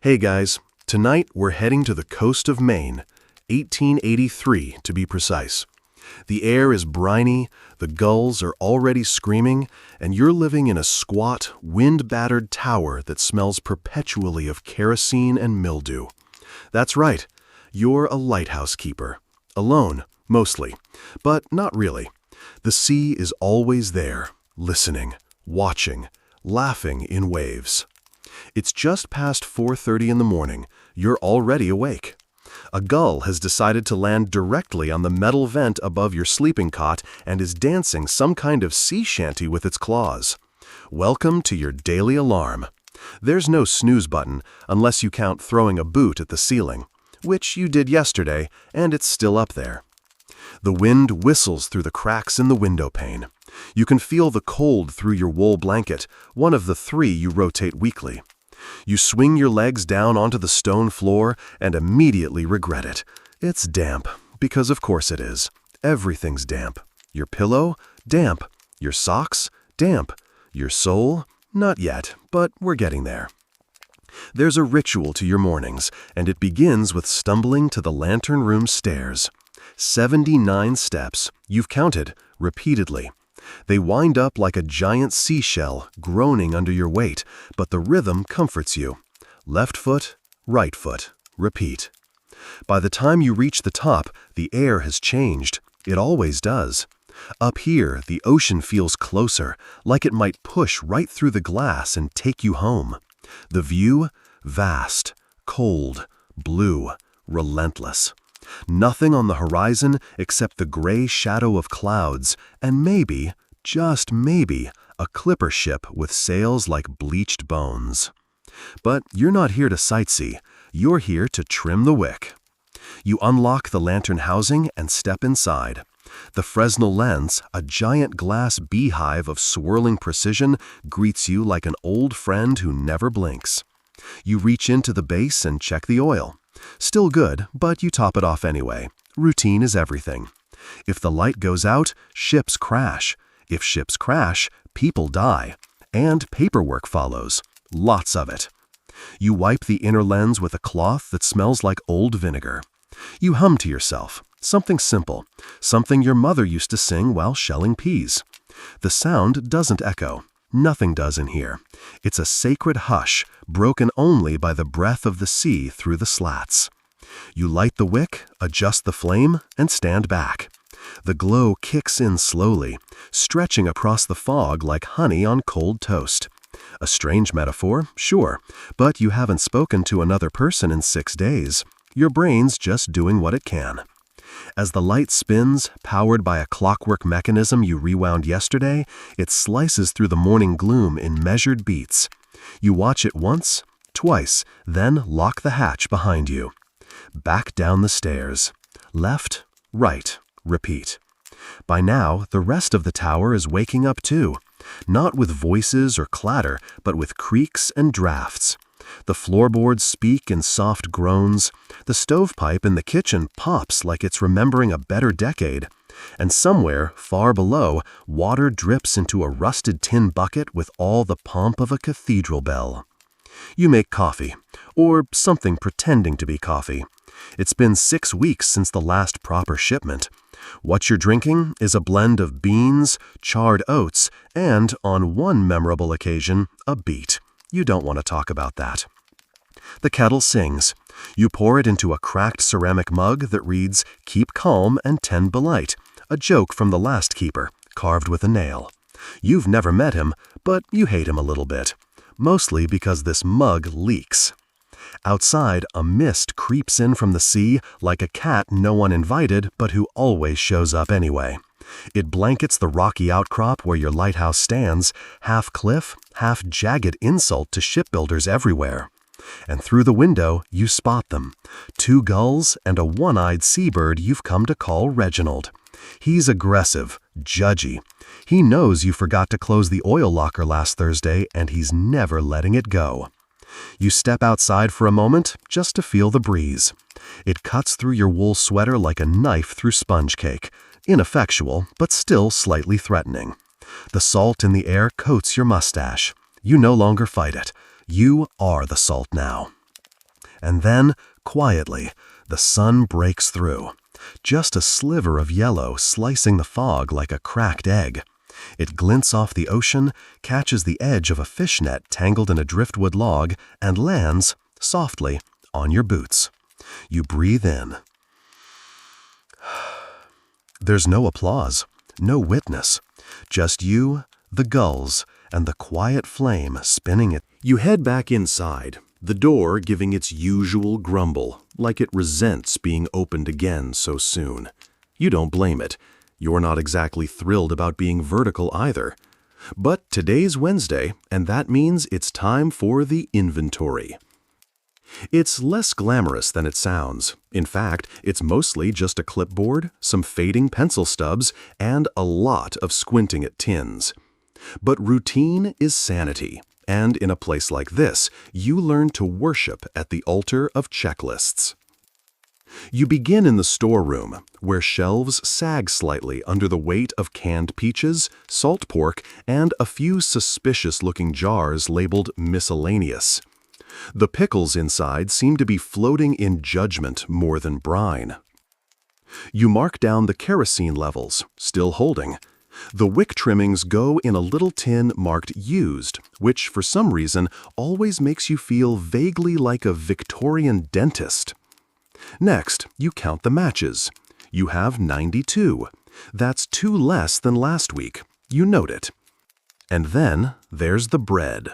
Hey guys, tonight we're heading to the coast of Maine, 1883 to be precise. The air is briny, the gulls are already screaming, and you're living in a squat, wind-battered tower that smells perpetually of kerosene and mildew. That's right, you're a lighthouse keeper. Alone, mostly, but not really. The sea is always there, listening, watching, laughing in waves. It's just past 4:30 in the morning. You're already awake. A gull has decided to land directly on the metal vent above your sleeping cot and is dancing some kind of sea shanty with its claws. Welcome to your daily alarm. There's no snooze button unless you count throwing a boot at the ceiling, which you did yesterday, and it's still up there. The wind whistles through the cracks in the window pane. You can feel the cold through your wool blanket, one of the 3 you rotate weekly. You swing your legs down onto the stone floor and immediately regret it. It's damp, because of course it is. Everything's damp. Your pillow? Damp. Your socks? Damp. Your soul? Not yet, but we're getting there. There's a ritual to your mornings, and it begins with stumbling to the lantern room stairs. 79 steps, you've counted, repeatedly. They wind up like a giant seashell, groaning under your weight, but the rhythm comforts you. Left foot, right foot, repeat. By the time you reach the top, the air has changed. It always does. Up here, the ocean feels closer, like it might push right through the glass and take you home. The view? Vast, cold, blue, relentless. Nothing on the horizon except the gray shadow of clouds, and maybe, just maybe, a clipper ship with sails like bleached bones. But you're not here to sightsee. You're here to trim the wick. You unlock the lantern housing and step inside. The Fresnel lens, a giant glass beehive of swirling precision, greets you like an old friend who never blinks. You reach into the base and check the oil. Still good, but you top it off anyway. Routine is everything. If the light goes out, ships crash. If ships crash, people die. And paperwork follows. Lots of it. You wipe the inner lens with a cloth that smells like old vinegar. You hum to yourself. Something simple. Something your mother used to sing while shelling peas. The sound doesn't echo. Nothing does in here. It's a sacred hush, broken only by the breath of the sea through the slats. You light the wick, adjust the flame, and stand back. The glow kicks in slowly, stretching across the fog like honey on cold toast. A strange metaphor, sure, but you haven't spoken to another person in 6 days. Your brain's just doing what it can. As the light spins, powered by a clockwork mechanism you rewound yesterday, it slices through the morning gloom in measured beats. You watch it once, twice, then lock the hatch behind you. Back down the stairs. Left, right, repeat. By now, the rest of the tower is waking up too. Not with voices or clatter, but with creaks and drafts. The floorboards speak in soft groans. The stovepipe in the kitchen pops like it's remembering a better decade. And somewhere, far below, water drips into a rusted tin bucket with all the pomp of a cathedral bell. You make coffee, or something pretending to be coffee. It's been 6 weeks since the last proper shipment. What you're drinking is a blend of beans, charred oats, and, on one memorable occasion, a beet. You don't want to talk about that. The kettle sings. You pour it into a cracked ceramic mug that reads, "Keep calm and tend belite," a joke from the last keeper, carved with a nail. You've never met him, but you hate him a little bit. Mostly because this mug leaks. Outside, a mist creeps in from the sea like a cat no one invited but who always shows up anyway. It blankets the rocky outcrop where your lighthouse stands, half cliff, half jagged insult to shipbuilders everywhere. And through the window, you spot them. 2 gulls and a one-eyed seabird you've come to call Reginald. He's aggressive, judgy. He knows you forgot to close the oil locker last Thursday, and he's never letting it go. You step outside for a moment just to feel the breeze. It cuts through your wool sweater like a knife through sponge cake. Ineffectual, but still slightly threatening. The salt in the air coats your mustache. You no longer fight it. You are the salt now. And then, quietly, the sun breaks through. Just a sliver of yellow slicing the fog like a cracked egg. It glints off the ocean, catches the edge of a fishnet tangled in a driftwood log, and lands, softly, on your boots. You breathe in. There's no applause, no witness. Just you, the gulls, and the quiet flame spinning it. You head back inside, the door giving its usual grumble, like it resents being opened again so soon. You don't blame it. You're not exactly thrilled about being vertical either. But today's Wednesday, and that means it's time for the inventory. It's less glamorous than it sounds. In fact, it's mostly just a clipboard, some fading pencil stubs, and a lot of squinting at tins. But routine is sanity, and in a place like this, you learn to worship at the altar of checklists. You begin in the storeroom, where shelves sag slightly under the weight of canned peaches, salt pork, and a few suspicious-looking jars labeled miscellaneous. The pickles inside seem to be floating in judgment more than brine. You mark down the kerosene levels, still holding. The wick trimmings go in a little tin marked used, which for some reason always makes you feel vaguely like a Victorian dentist. Next, you count the matches. You have 92. That's 2 less than last week. You note it. And then there's the bread.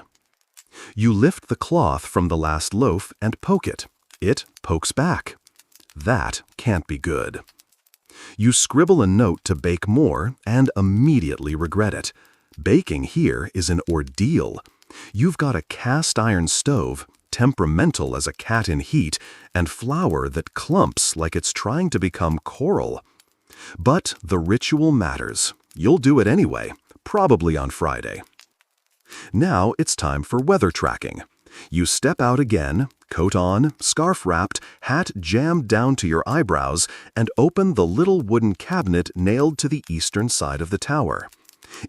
You lift the cloth from the last loaf and poke it. It pokes back. That can't be good. You scribble a note to bake more and immediately regret it. Baking here is an ordeal. You've got a cast iron stove, temperamental as a cat in heat, and flour that clumps like it's trying to become coral. But the ritual matters. You'll do it anyway, probably on Friday. Now it's time for weather tracking. You step out again, coat on, scarf wrapped, hat jammed down to your eyebrows, and open the little wooden cabinet nailed to the eastern side of the tower.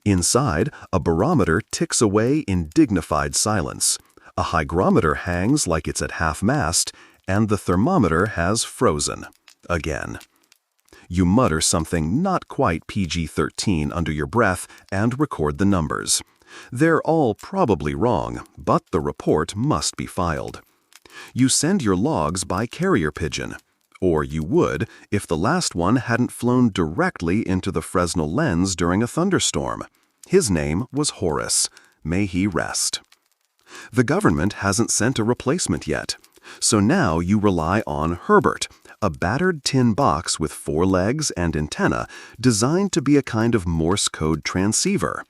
Inside, a barometer ticks away in dignified silence. A hygrometer hangs like it's at half-mast, and the thermometer has frozen. Again. You mutter something not quite PG-13 under your breath and record the numbers. They're all probably wrong, but the report must be filed. You send your logs by carrier pigeon. Or you would if the last one hadn't flown directly into the Fresnel lens during a thunderstorm. His name was Horace. May he rest. The government hasn't sent a replacement yet. So now you rely on Herbert, a battered tin box with 4 legs and antenna designed to be a kind of Morse code transceiver.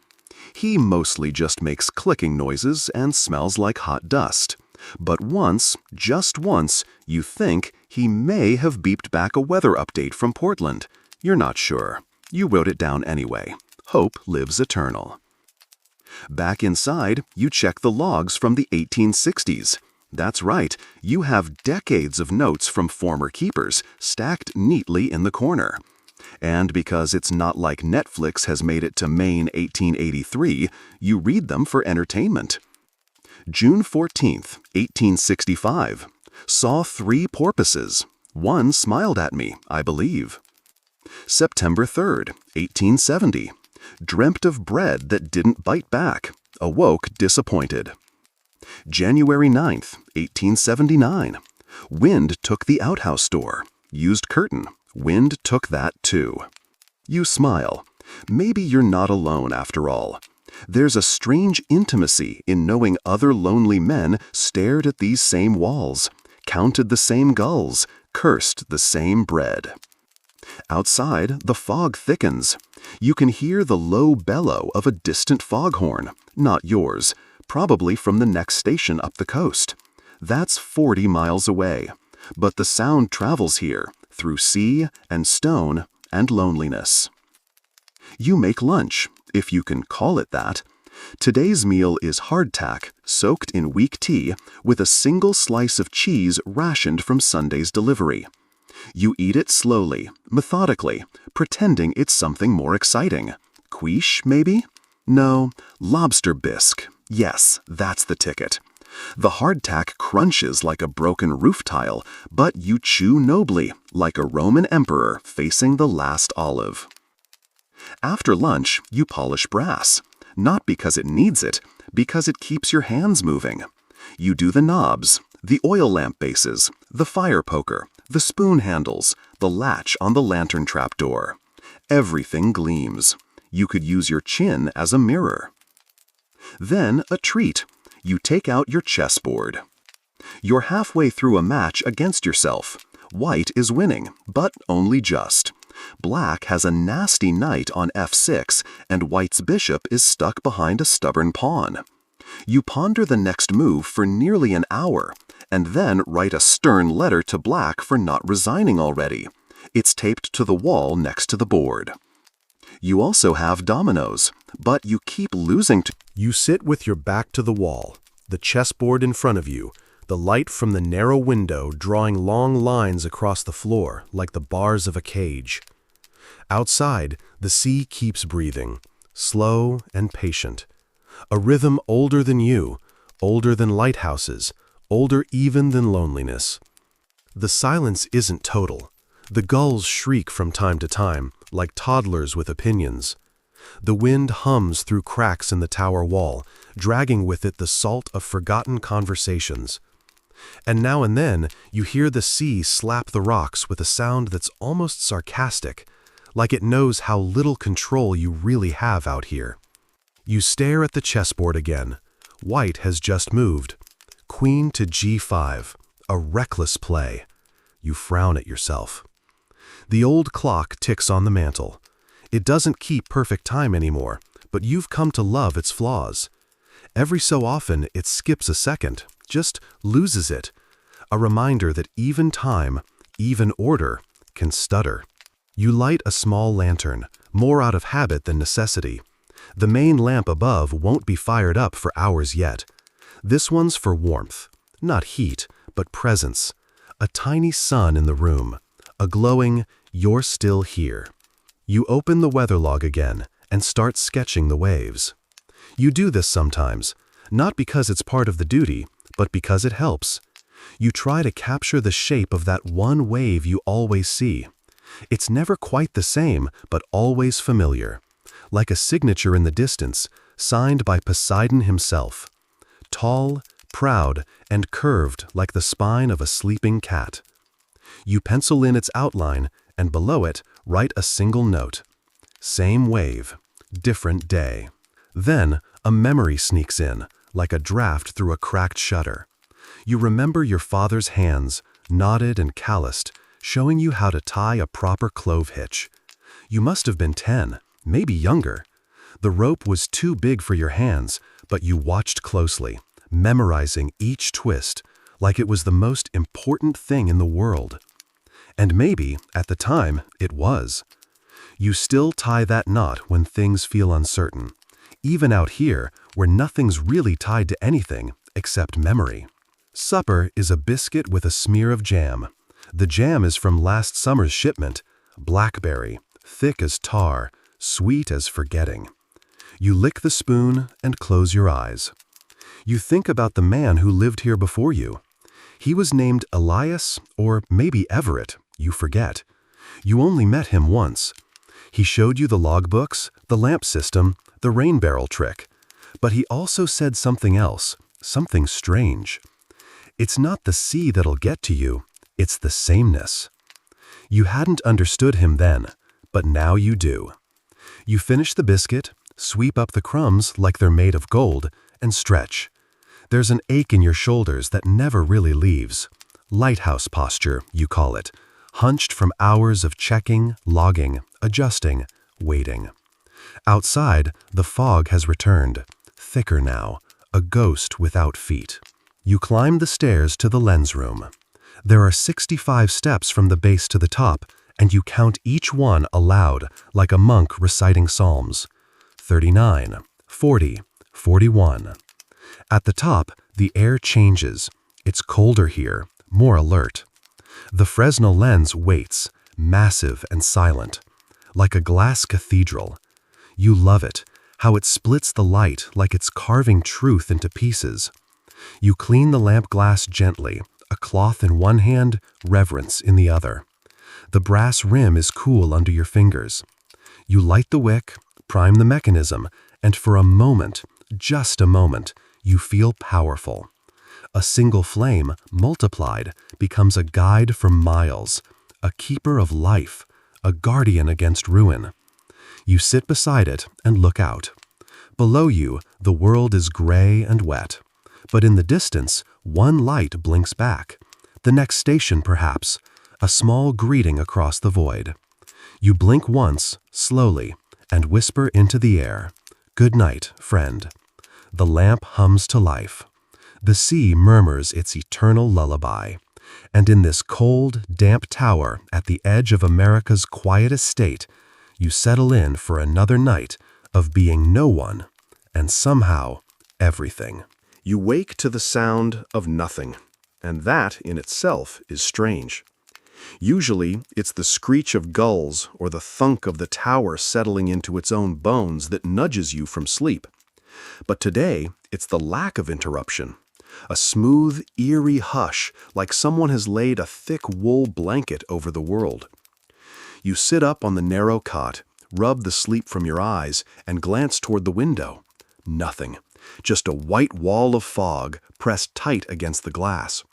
He mostly just makes clicking noises and smells like hot dust. But once, just once, you think he may have beeped back a weather update from Portland. You're not sure. You wrote it down anyway. Hope lives eternal. Back inside, you check the logs from the 1860s. That's right, you have decades of notes from former keepers stacked neatly in the corner. And because it's not like Netflix has made it to Maine 1883, you read them for entertainment. June 14th, 1865. Saw 3 porpoises. One smiled at me, I believe. September 3rd, 1870. Dreamt of bread that didn't bite back. Awoke disappointed. January 9th, 1879. Wind took the outhouse door. Used curtain. Wind took that too. You smile. Maybe you're not alone after all. There's a strange intimacy in knowing other lonely men stared at these same walls, counted the same gulls, cursed the same bread. Outside, the fog thickens. You can hear the low bellow of a distant foghorn, not yours, probably from the next station up the coast. That's 40 miles away, but the sound travels here, through sea and stone and loneliness. You make lunch, if you can call it that. Today's meal is hardtack, soaked in weak tea, with a single slice of cheese rationed from Sunday's delivery. You eat it slowly, methodically, pretending it's something more exciting. Quiche, maybe? No, lobster bisque. Yes, that's the ticket. The hardtack crunches like a broken roof tile, but you chew nobly, like a Roman emperor facing the last olive. After lunch, you polish brass, not because it needs it, because it keeps your hands moving. You do the knobs, the oil lamp bases, the fire poker, the spoon handles, the latch on the lantern trap door. Everything gleams. You could use your chin as a mirror. Then a treat. You take out your chessboard. You're halfway through a match against yourself. White is winning, but only just. Black has a nasty knight on f6, and White's bishop is stuck behind a stubborn pawn. You ponder the next move for nearly an hour, and then write a stern letter to Black for not resigning already. It's taped to the wall next to the board. You also have dominoes, but you keep losing to... You sit with your back to the wall, the chessboard in front of you, the light from the narrow window drawing long lines across the floor like the bars of a cage. Outside, the sea keeps breathing, slow and patient. A rhythm older than you, older than lighthouses, older even than loneliness. The silence isn't total. The gulls shriek from time to time, like toddlers with opinions. The wind hums through cracks in the tower wall, dragging with it the salt of forgotten conversations. And now and then, you hear the sea slap the rocks with a sound that's almost sarcastic, like it knows how little control you really have out here. You stare at the chessboard again. White has just moved. Queen to g5, a reckless play. You frown at yourself. The old clock ticks on the mantel. It doesn't keep perfect time anymore, but you've come to love its flaws. Every so often, it skips a second, just loses it. A reminder that even time, even order, can stutter. You light a small lantern, more out of habit than necessity. The main lamp above won't be fired up for hours yet. This one's for warmth, not heat, but presence. A tiny sun in the room, a glowing, "You're still here." You open the weather log again and start sketching the waves. You do this sometimes, not because it's part of the duty, but because it helps. You try to capture the shape of that one wave you always see. It's never quite the same, but always familiar. Like a signature in the distance, signed by Poseidon himself. Tall, proud, and curved like the spine of a sleeping cat. You pencil in its outline, and below it, write a single note. Same wave, different day. Then, a memory sneaks in, like a draft through a cracked shutter. You remember your father's hands, knotted and calloused, showing you how to tie a proper clove hitch. You must have been 10, maybe younger. The rope was too big for your hands, but you watched closely, memorizing each twist, like it was the most important thing in the world. And maybe, at the time, it was. You still tie that knot when things feel uncertain, even out here where nothing's really tied to anything except memory. Supper is a biscuit with a smear of jam. The jam is from last summer's shipment, blackberry, thick as tar, sweet as forgetting. You lick the spoon and close your eyes. You think about the man who lived here before you. He was named Elias, or maybe Everett, you forget. You only met him once. He showed you the logbooks, the lamp system, the rain barrel trick. But he also said something else, something strange. It's not the sea that'll get to you, it's the sameness. You hadn't understood him then, but now you do. You finish the biscuit, sweep up the crumbs like they're made of gold, and stretch. There's an ache in your shoulders that never really leaves. Lighthouse posture, you call it, hunched from hours of checking, logging, adjusting, waiting. Outside, the fog has returned, thicker now, a ghost without feet. You climb the stairs to the lens room. There are 65 steps from the base to the top, and you count each one aloud like a monk reciting psalms. 39, 40, 41. At the top, the air changes. It's colder here, more alert. The Fresnel lens waits, massive and silent, like a glass cathedral. You love it, how it splits the light like it's carving truth into pieces. You clean the lamp glass gently, a cloth in one hand, reverence in the other. The brass rim is cool under your fingers. You light the wick, prime the mechanism, and for a moment, just a moment, you feel powerful. A single flame, multiplied, becomes a guide for miles, a keeper of life, a guardian against ruin. You sit beside it and look out. Below you, the world is gray and wet. But in the distance, one light blinks back. The next station, perhaps, a small greeting across the void. You blink once, slowly, and whisper into the air, "Good night, friend." The lamp hums to life. The sea murmurs its eternal lullaby. And in this cold, damp tower at the edge of America's quietest state, you settle in for another night of being no one and somehow everything. You wake to the sound of nothing, and that in itself is strange. Usually, it's the screech of gulls or the thunk of the tower settling into its own bones that nudges you from sleep. But today, it's the lack of interruption. A smooth, eerie hush, like someone has laid a thick wool blanket over the world. You sit up on the narrow cot, rub the sleep from your eyes, and glance toward the window. Nothing. Just a white wall of fog pressed tight against the glass.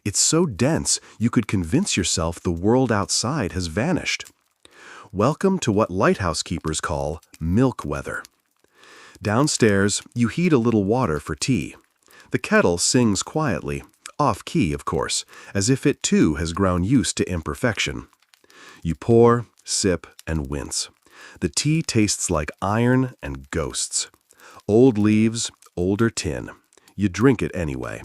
It's so dense you could convince yourself the world outside has vanished. Welcome to what lighthouse keepers call milk weather. Downstairs, you heat a little water for tea. The kettle sings quietly, off-key, of course, as if it too has grown used to imperfection. You pour, sip, and wince. The tea tastes like iron and ghosts. Old leaves, older tin. You drink it anyway.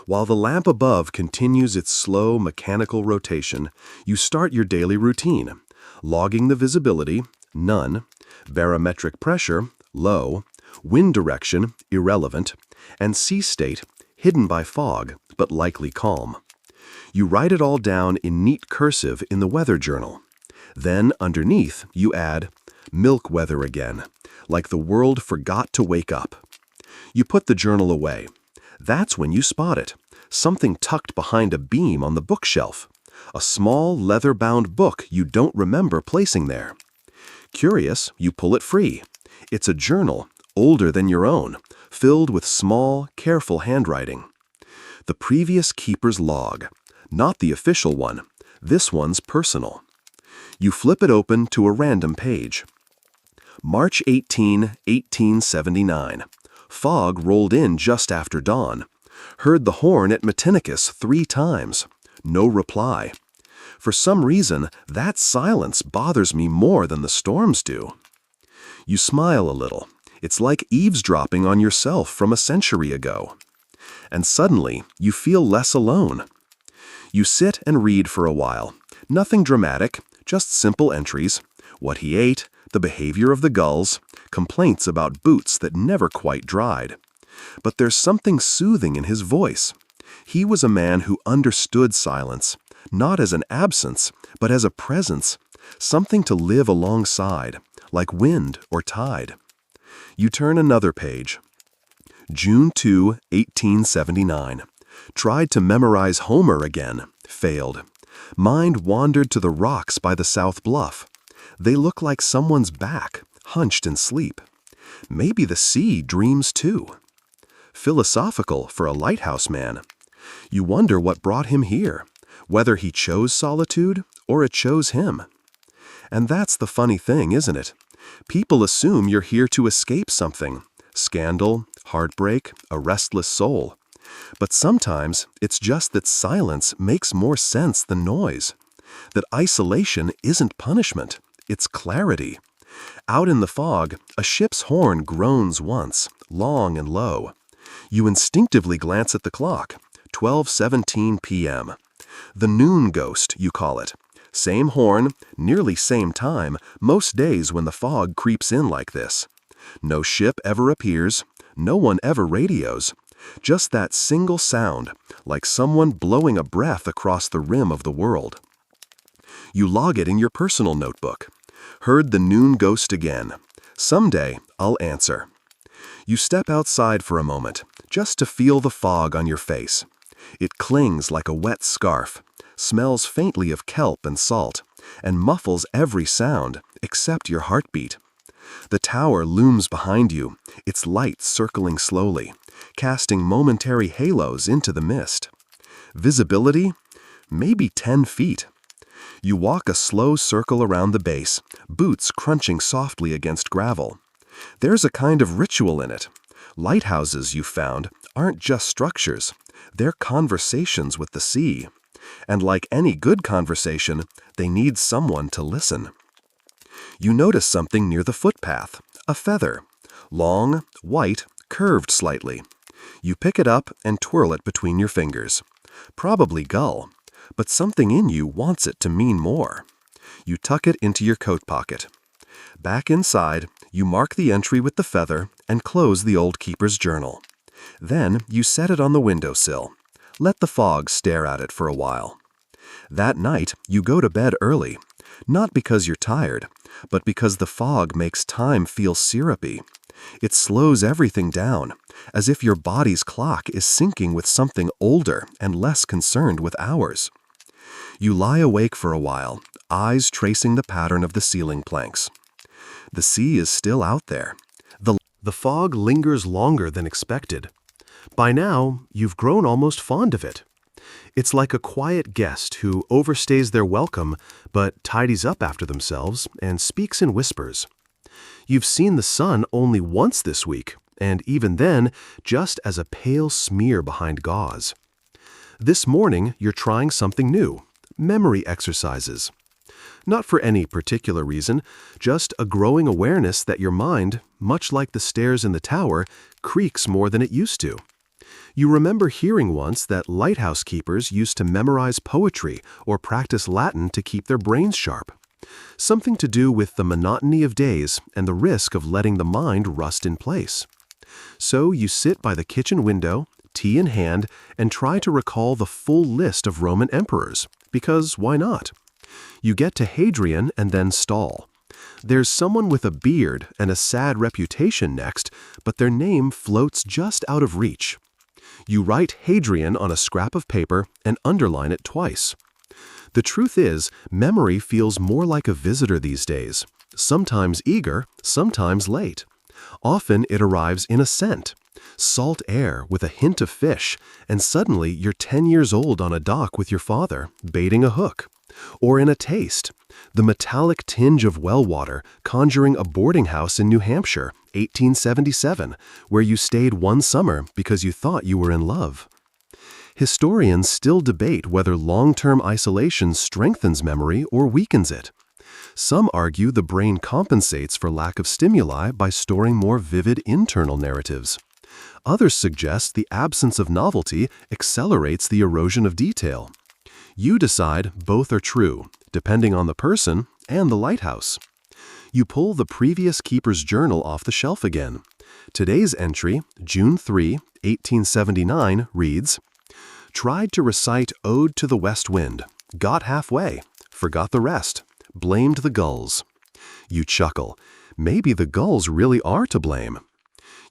While the lamp above continues its slow mechanical rotation, you start your daily routine, logging the visibility, none, barometric pressure, low, wind direction, irrelevant, and sea state, hidden by fog, but likely calm. You write it all down in neat cursive in the weather journal. Then, underneath, you add, milk weather again, like the world forgot to wake up. You put the journal away. That's when you spot it, something tucked behind a beam on the bookshelf, a small leather-bound book you don't remember placing there. Curious, you pull it free. It's a journal, older than your own, filled with small, careful handwriting. The previous keeper's log, not the official one. This one's personal. You flip it open to a random page. March 18, 1879. Fog rolled in just after dawn. Heard the horn at Matinicus 3 times. No reply. For some reason, that silence bothers me more than the storms do. You smile a little. It's like eavesdropping on yourself from a century ago. And suddenly, you feel less alone. You sit and read for a while. Nothing dramatic, just simple entries. What he ate, the behavior of the gulls, complaints about boots that never quite dried. But there's something soothing in his voice. He was a man who understood silence, not as an absence, but as a presence, something to live alongside, like wind or tide. You turn another page. June 2, 1879. Tried to memorize Homer again. Failed. Mind wandered to the rocks by the South Bluff. They look like someone's back, hunched in sleep. Maybe the sea dreams too. Philosophical for a lighthouse man. You wonder what brought him here, whether he chose solitude or it chose him. And that's the funny thing, isn't it? People assume you're here to escape something. Scandal, heartbreak, a restless soul. But sometimes it's just that silence makes more sense than noise. That isolation isn't punishment, it's clarity. Out in the fog, a ship's horn groans once, long and low. You instinctively glance at the clock, 12:17 p.m. The noon ghost, you call it. Same horn, nearly same time, most days when the fog creeps in like this. No ship ever appears, no one ever radios. Just that single sound, like someone blowing a breath across the rim of the world. You log it in your personal notebook. Heard the noon ghost again. Someday, I'll answer. You step outside for a moment, just to feel the fog on your face. It clings like a wet scarf, smells faintly of kelp and salt, and muffles every sound except your heartbeat. The tower looms behind you, its light circling slowly, casting momentary halos into the mist. Visibility? Maybe 10 feet. You walk a slow circle around the base, boots crunching softly against gravel. There's a kind of ritual in it. Lighthouses, you've found, aren't just structures. They're conversations with the sea. And like any good conversation, they need someone to listen. You notice something near the footpath, a feather. Long, white, curved slightly. You pick it up and twirl it between your fingers. Probably gull, but something in you wants it to mean more. You tuck it into your coat pocket. Back inside, you mark the entry with the feather and close the old keeper's journal. Then you set it on the windowsill. Let the fog stare at it for a while. That night, you go to bed early, not because you're tired, but because the fog makes time feel syrupy. It slows everything down, as if your body's clock is syncing with something older and less concerned with hours. You lie awake for a while, eyes tracing the pattern of the ceiling planks. The sea is still out there. The fog lingers longer than expected. By now, you've grown almost fond of it. It's like a quiet guest who overstays their welcome but tidies up after themselves and speaks in whispers. You've seen the sun only once this week, and even then, just as a pale smear behind gauze. This morning, you're trying something new, memory exercises. Not for any particular reason, just a growing awareness that your mind, much like the stairs in the tower, creaks more than it used to. You remember hearing once that lighthouse keepers used to memorize poetry or practice Latin to keep their brains sharp. Something to do with the monotony of days and the risk of letting the mind rust in place. So you sit by the kitchen window, tea in hand, and try to recall the full list of Roman emperors, because why not? You get to Hadrian and then stall. There's someone with a beard and a sad reputation next, but their name floats just out of reach. You write Hadrian on a scrap of paper and underline it twice. The truth is, memory feels more like a visitor these days, sometimes eager, sometimes late. Often it arrives in a scent, salt air with a hint of fish, and suddenly you're 10 years old on a dock with your father, baiting a hook. Or in a taste, the metallic tinge of well water conjuring a boarding house in New Hampshire, 1877, where you stayed one summer because you thought you were in love. Historians still debate whether long-term isolation strengthens memory or weakens it. Some argue the brain compensates for lack of stimuli by storing more vivid internal narratives. Others suggest the absence of novelty accelerates the erosion of detail. You decide both are true, depending on the person and the lighthouse. You pull the previous keeper's journal off the shelf again. Today's entry, June 3, 1879, reads, "Tried to recite Ode to the West Wind. Got halfway. Forgot the rest. Blamed the gulls." You chuckle. Maybe the gulls really are to blame.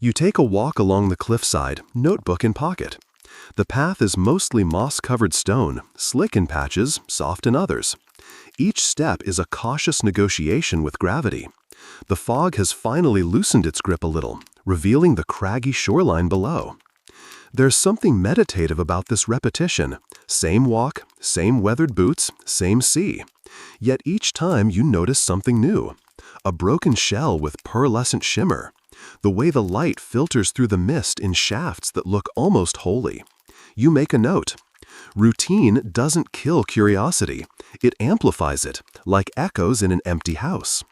You take a walk along the cliffside, notebook in pocket. The path is mostly moss-covered stone, slick in patches, soft in others. Each step is a cautious negotiation with gravity. The fog has finally loosened its grip a little, revealing the craggy shoreline below. There's something meditative about this repetition. Same walk, same weathered boots, same sea. Yet each time you notice something new. A broken shell with pearlescent shimmer. The way the light filters through the mist in shafts that look almost holy. You make a note. Routine doesn't kill curiosity. It amplifies it, like echoes in an empty house.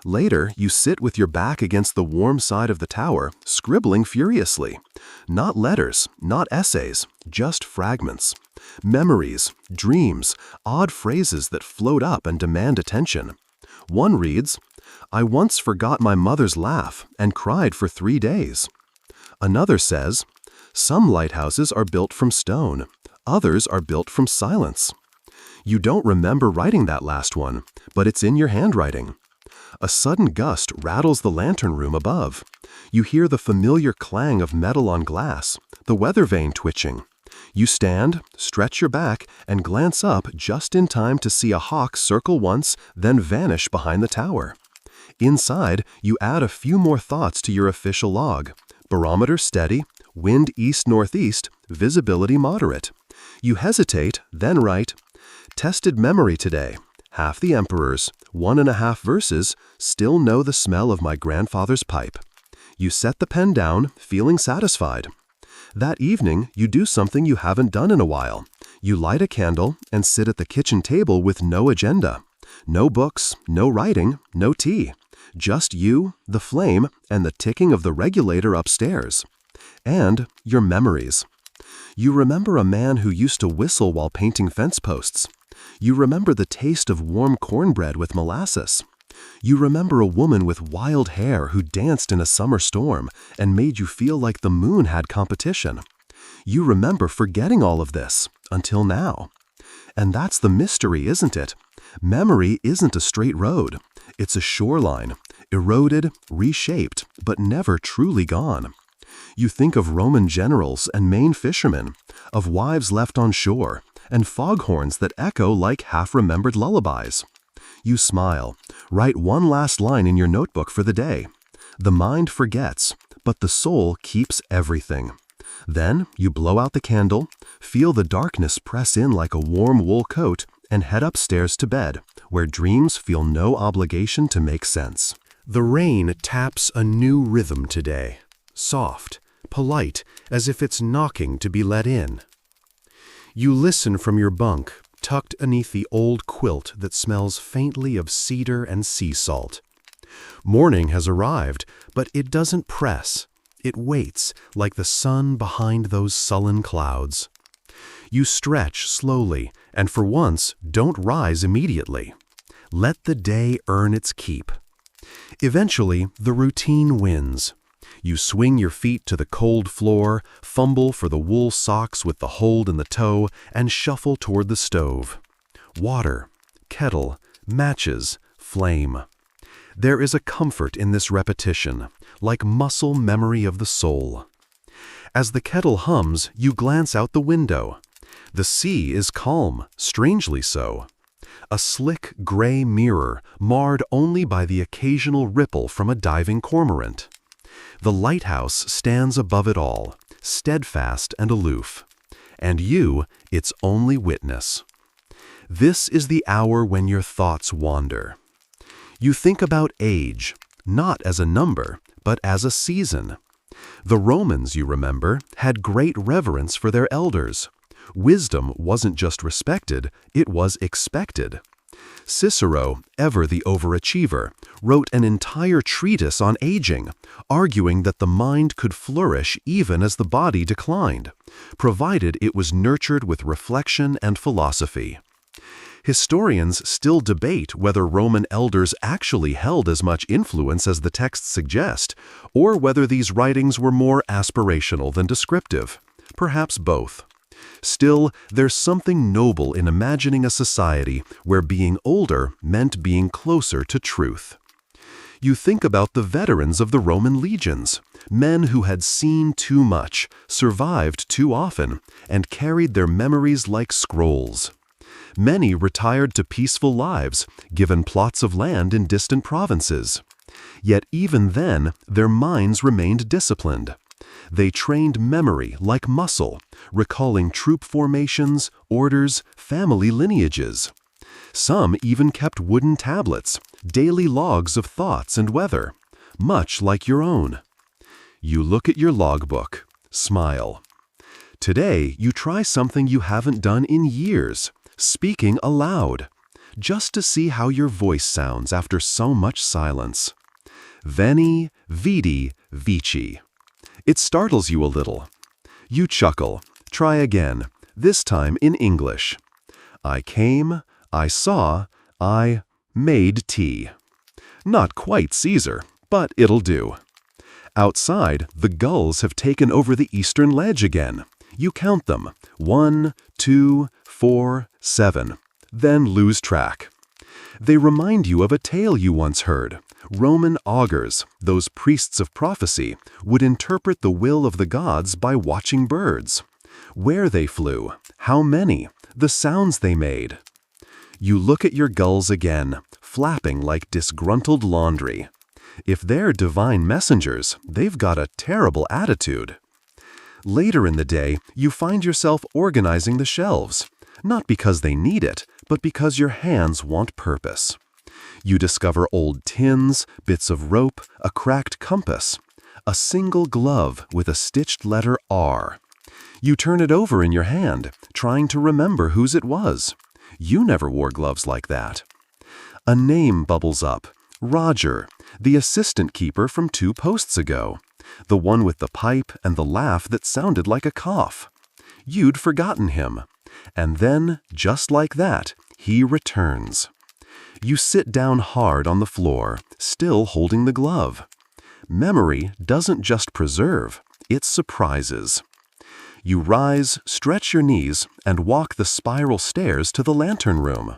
Later, you sit with your back against the warm side of the tower, scribbling furiously. Not letters, not essays, just fragments. Memories, dreams, odd phrases that float up and demand attention. One reads, "I once forgot my mother's laugh and cried for 3 days." Another says, "Some lighthouses are built from stone, others are built from silence." You don't remember writing that last one, but it's in your handwriting. A sudden gust rattles the lantern room above. You hear the familiar clang of metal on glass, the weather vane twitching. You stand, stretch your back, and glance up just in time to see a hawk circle once, then vanish behind the tower. Inside, you add a few more thoughts to your official log. Barometer steady, wind east-northeast, visibility moderate. You hesitate, then write, tested memory today. Half the emperors, 1.5 verses, still know the smell of my grandfather's pipe. You set the pen down, feeling satisfied. That evening, you do something you haven't done in a while. You light a candle and sit at the kitchen table with no agenda. No books, no writing, no tea. Just you, the flame, and the ticking of the regulator upstairs. And your memories. You remember a man who used to whistle while painting fence posts. You remember the taste of warm cornbread with molasses. You remember a woman with wild hair who danced in a summer storm and made you feel like the moon had competition. You remember forgetting all of this, until now. And that's the mystery, isn't it? Memory isn't a straight road. It's a shoreline, eroded, reshaped, but never truly gone. You think of Roman generals and Maine fishermen, of wives left on shore, and foghorns that echo like half-remembered lullabies. You smile, write one last line in your notebook for the day. The mind forgets, but the soul keeps everything. Then you blow out the candle, feel the darkness press in like a warm wool coat, and head upstairs to bed, where dreams feel no obligation to make sense. The rain taps a new rhythm today, soft, polite, as if it's knocking to be let in. You listen from your bunk, tucked beneath the old quilt that smells faintly of cedar and sea salt. Morning has arrived, but it doesn't press. It waits, like the sun behind those sullen clouds. You stretch slowly, and for once, don't rise immediately. Let the day earn its keep. Eventually, the routine wins. You swing your feet to the cold floor, fumble for the wool socks with the hold in the toe, and shuffle toward the stove. Water, kettle, matches, flame. There is a comfort in this repetition, like muscle memory of the soul. As the kettle hums, you glance out the window. The sea is calm, strangely so. A slick gray mirror, marred only by the occasional ripple from a diving cormorant. The lighthouse stands above it all, steadfast and aloof. And you, its only witness. This is the hour when your thoughts wander. You think about age, not as a number, but as a season. The Romans, you remember, had great reverence for their elders. Wisdom wasn't just respected, it was expected. Cicero, ever the overachiever, wrote an entire treatise on aging, arguing that the mind could flourish even as the body declined, provided it was nurtured with reflection and philosophy. Historians still debate whether Roman elders actually held as much influence as the texts suggest, or whether these writings were more aspirational than descriptive. Perhaps both. Still, there's something noble in imagining a society where being older meant being closer to truth. You think about the veterans of the Roman legions, men who had seen too much, survived too often, and carried their memories like scrolls. Many retired to peaceful lives, given plots of land in distant provinces. Yet even then, their minds remained disciplined. They trained memory like muscle, recalling troop formations, orders, family lineages. Some even kept wooden tablets, daily logs of thoughts and weather, much like your own. You look at your logbook, smile. Today, you try something you haven't done in years, speaking aloud, just to see how your voice sounds after so much silence. Veni, vidi, vici. It startles you a little. You chuckle. Try again, this time in English. I came, I saw, I made tea. Not quite Caesar, but it'll do. Outside, the gulls have taken over the eastern ledge again. You count them. 1, 2, 4, 7. Then lose track. They remind you of a tale you once heard. Roman augurs, those priests of prophecy, would interpret the will of the gods by watching birds. Where they flew, how many, the sounds they made. You look at your gulls again, flapping like disgruntled laundry. If they're divine messengers, they've got a terrible attitude. Later in the day, you find yourself organizing the shelves, not because they need it, but because your hands want purpose. You discover old tins, bits of rope, a cracked compass, a single glove with a stitched letter R. You turn it over in your hand, trying to remember whose it was. You never wore gloves like that. A name bubbles up. Roger, the assistant keeper from 2 posts ago. The one with the pipe and the laugh that sounded like a cough. You'd forgotten him. And then, just like that, he returns. You sit down hard on the floor, still holding the glove. Memory doesn't just preserve, it surprises. You rise, stretch your knees, and walk the spiral stairs to the lantern room.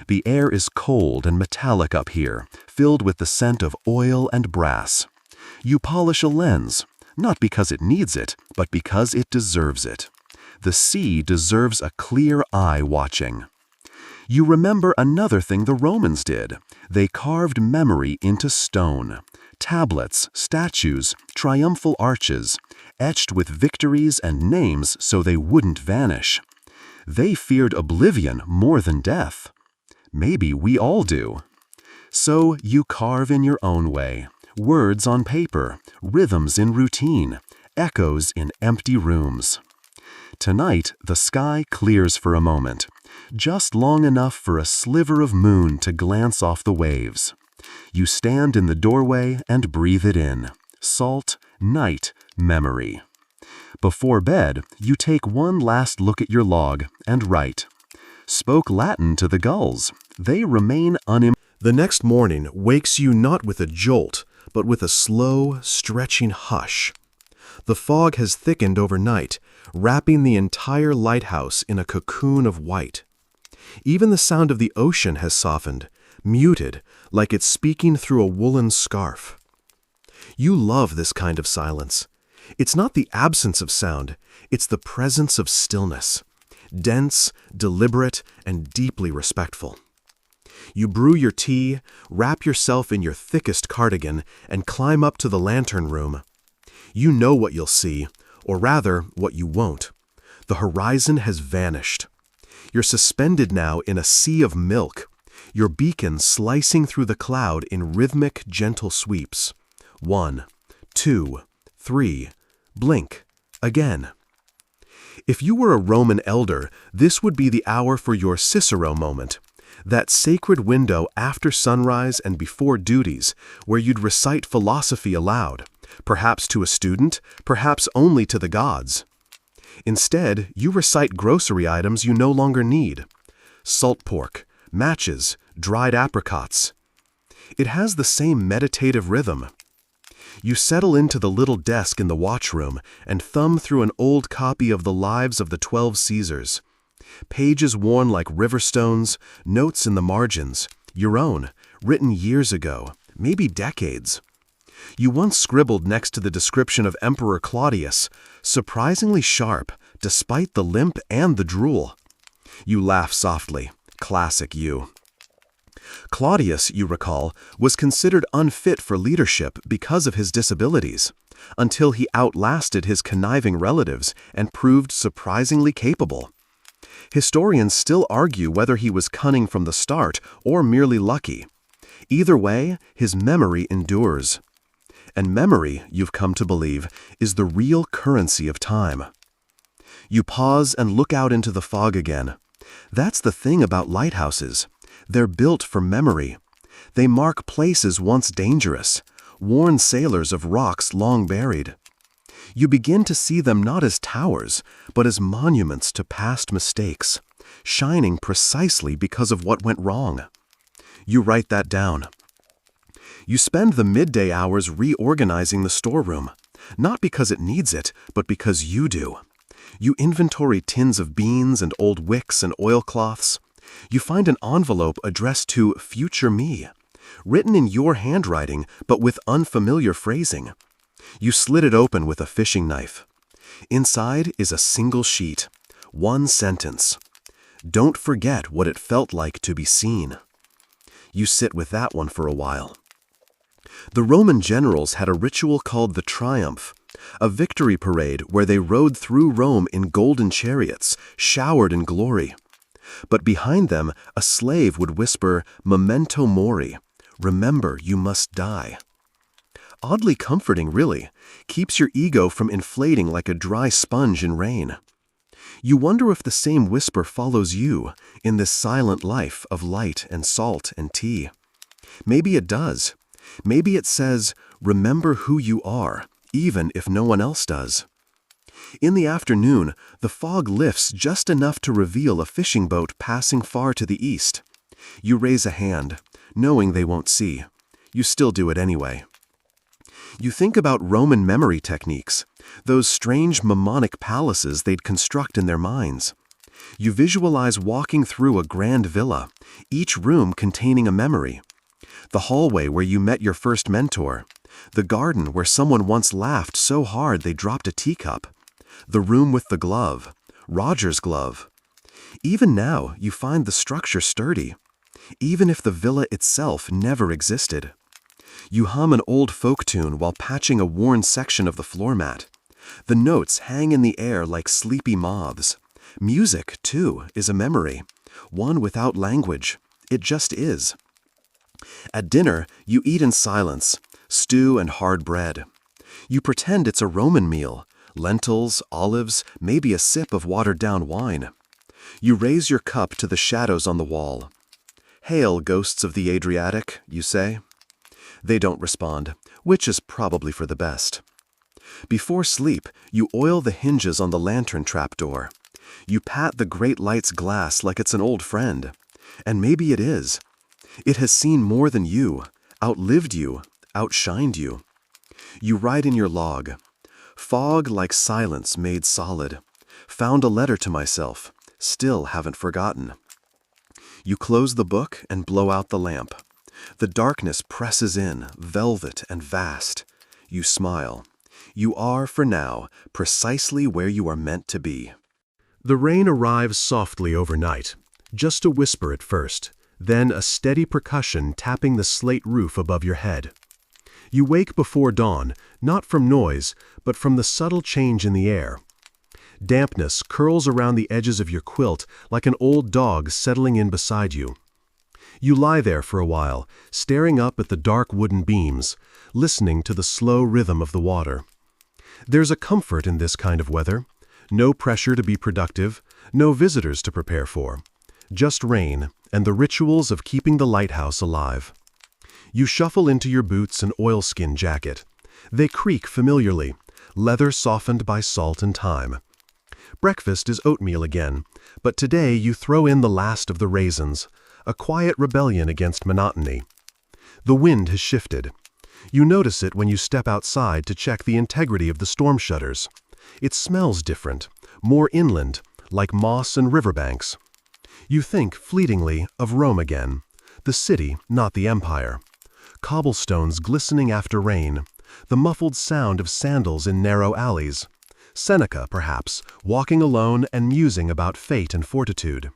The air is cold and metallic up here, filled with the scent of oil and brass. You polish a lens, not because it needs it, but because it deserves it. The sea deserves a clear eye watching. You remember another thing the Romans did. They carved memory into stone. Tablets, statues, triumphal arches, etched with victories and names so they wouldn't vanish. They feared oblivion more than death. Maybe we all do. So you carve in your own way. Words on paper, rhythms in routine, echoes in empty rooms. Tonight, the sky clears for a moment, just long enough for a sliver of moon to glance off the waves. You stand in the doorway and breathe it in. Salt, night, memory. Before bed, you take one last look at your log and write. Spoke Latin to the gulls. They remain The next morning wakes you not with a jolt, but with a slow, stretching hush. The fog has thickened overnight, wrapping the entire lighthouse in a cocoon of white. Even the sound of the ocean has softened, muted, like it's speaking through a woolen scarf. You love this kind of silence. It's not the absence of sound, it's the presence of stillness. Dense, deliberate, and deeply respectful. You brew your tea, wrap yourself in your thickest cardigan, and climb up to the lantern room. You know what you'll see, or rather, what you won't. The horizon has vanished. You're suspended now in a sea of milk, your beacon slicing through the cloud in rhythmic, gentle sweeps. 1, 2, 3, blink, again. If you were a Roman elder, this would be the hour for your Cicero moment, that sacred window after sunrise and before duties, where you'd recite philosophy aloud, perhaps to a student, perhaps only to the gods. Instead, you recite grocery items you no longer need. Salt pork, matches, dried apricots. It has the same meditative rhythm. You settle into the little desk in the watchroom and thumb through an old copy of the Lives of the 12 Caesars. Pages worn like river stones, notes in the margins, your own, written years ago, maybe decades. You once scribbled next to the description of Emperor Claudius, surprisingly sharp, despite the limp and the drool. You laugh softly. Classic you. Claudius, you recall, was considered unfit for leadership because of his disabilities, until he outlasted his conniving relatives and proved surprisingly capable. Historians still argue whether he was cunning from the start or merely lucky. Either way, his memory endures. And memory, you've come to believe, is the real currency of time. You pause and look out into the fog again. That's the thing about lighthouses. They're built for memory. They mark places once dangerous, warn sailors of rocks long buried. You begin to see them not as towers, but as monuments to past mistakes, shining precisely because of what went wrong. You write that down. You spend the midday hours reorganizing the storeroom, not because it needs it, but because you do. You inventory tins of beans and old wicks and oilcloths. You find an envelope addressed to future me, written in your handwriting but with unfamiliar phrasing. You slit it open with a fishing knife. Inside is a single sheet, one sentence. Don't forget what it felt like to be seen. You sit with that one for a while. The Roman generals had a ritual called the Triumph, a victory parade where they rode through Rome in golden chariots, showered in glory. But behind them, a slave would whisper, "Memento mori," remember you must die. Oddly comforting, really, keeps your ego from inflating like a dry sponge in rain. You wonder if the same whisper follows you in this silent life of light and salt and tea. Maybe it does. Maybe it says, remember who you are, even if no one else does. In the afternoon, the fog lifts just enough to reveal a fishing boat passing far to the east. You raise a hand, knowing they won't see. You still do it anyway. You think about Roman memory techniques, those strange mnemonic palaces they'd construct in their minds. You visualize walking through a grand villa, each room containing a memory. The hallway where you met your first mentor, the garden where someone once laughed so hard they dropped a teacup, the room with the glove, Roger's glove. Even now, you find the structure sturdy, even if the villa itself never existed. You hum an old folk tune while patching a worn section of the floor mat. The notes hang in the air like sleepy moths. Music, too, is a memory, one without language. It just is. At dinner, you eat in silence, stew and hard bread. You pretend it's a Roman meal, lentils, olives, maybe a sip of watered-down wine. You raise your cup to the shadows on the wall. "Hail, ghosts of the Adriatic," you say. They don't respond, which is probably for the best. Before sleep, you oil the hinges on the lantern trapdoor. You pat the great light's glass like it's an old friend. And maybe it is. It has seen more than you, outlived you, outshined you. You write in your log, "Fog like silence made solid. Found a letter to myself. Still haven't forgotten." You close the book and blow out the lamp. The darkness presses in, velvet and vast. You smile. You are, for now, precisely where you are meant to be. The rain arrives softly overnight, just a whisper at first, then a steady percussion tapping the slate roof above your head. You wake before dawn, not from noise, but from the subtle change in the air. Dampness curls around the edges of your quilt like an old dog settling in beside you. You lie there for a while, staring up at the dark wooden beams, listening to the slow rhythm of the water. There's a comfort in this kind of weather. No pressure to be productive, no visitors to prepare for. Just rain and the rituals of keeping the lighthouse alive. You shuffle into your boots and oilskin jacket. They creak familiarly, leather softened by salt and thyme. Breakfast is oatmeal again, but today you throw in the last of the raisins, a quiet rebellion against monotony. The wind has shifted. You notice it when you step outside to check the integrity of the storm shutters. It smells different, more inland, like moss and riverbanks. You think, fleetingly, of Rome again, the city, not the empire. Cobblestones glistening after rain, the muffled sound of sandals in narrow alleys. Seneca, perhaps, walking alone and musing about fate and fortitude.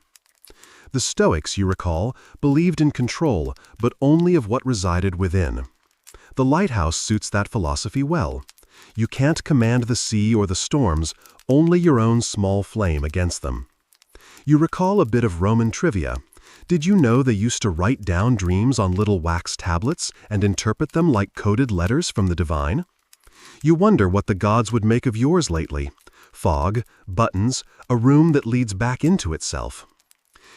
The Stoics, you recall, believed in control, but only of what resided within. The lighthouse suits that philosophy well. You can't command the sea or the storms, only your own small flame against them. You recall a bit of Roman trivia. Did you know they used to write down dreams on little wax tablets and interpret them like coded letters from the divine? You wonder what the gods would make of yours lately. Fog, buttons, a room that leads back into itself.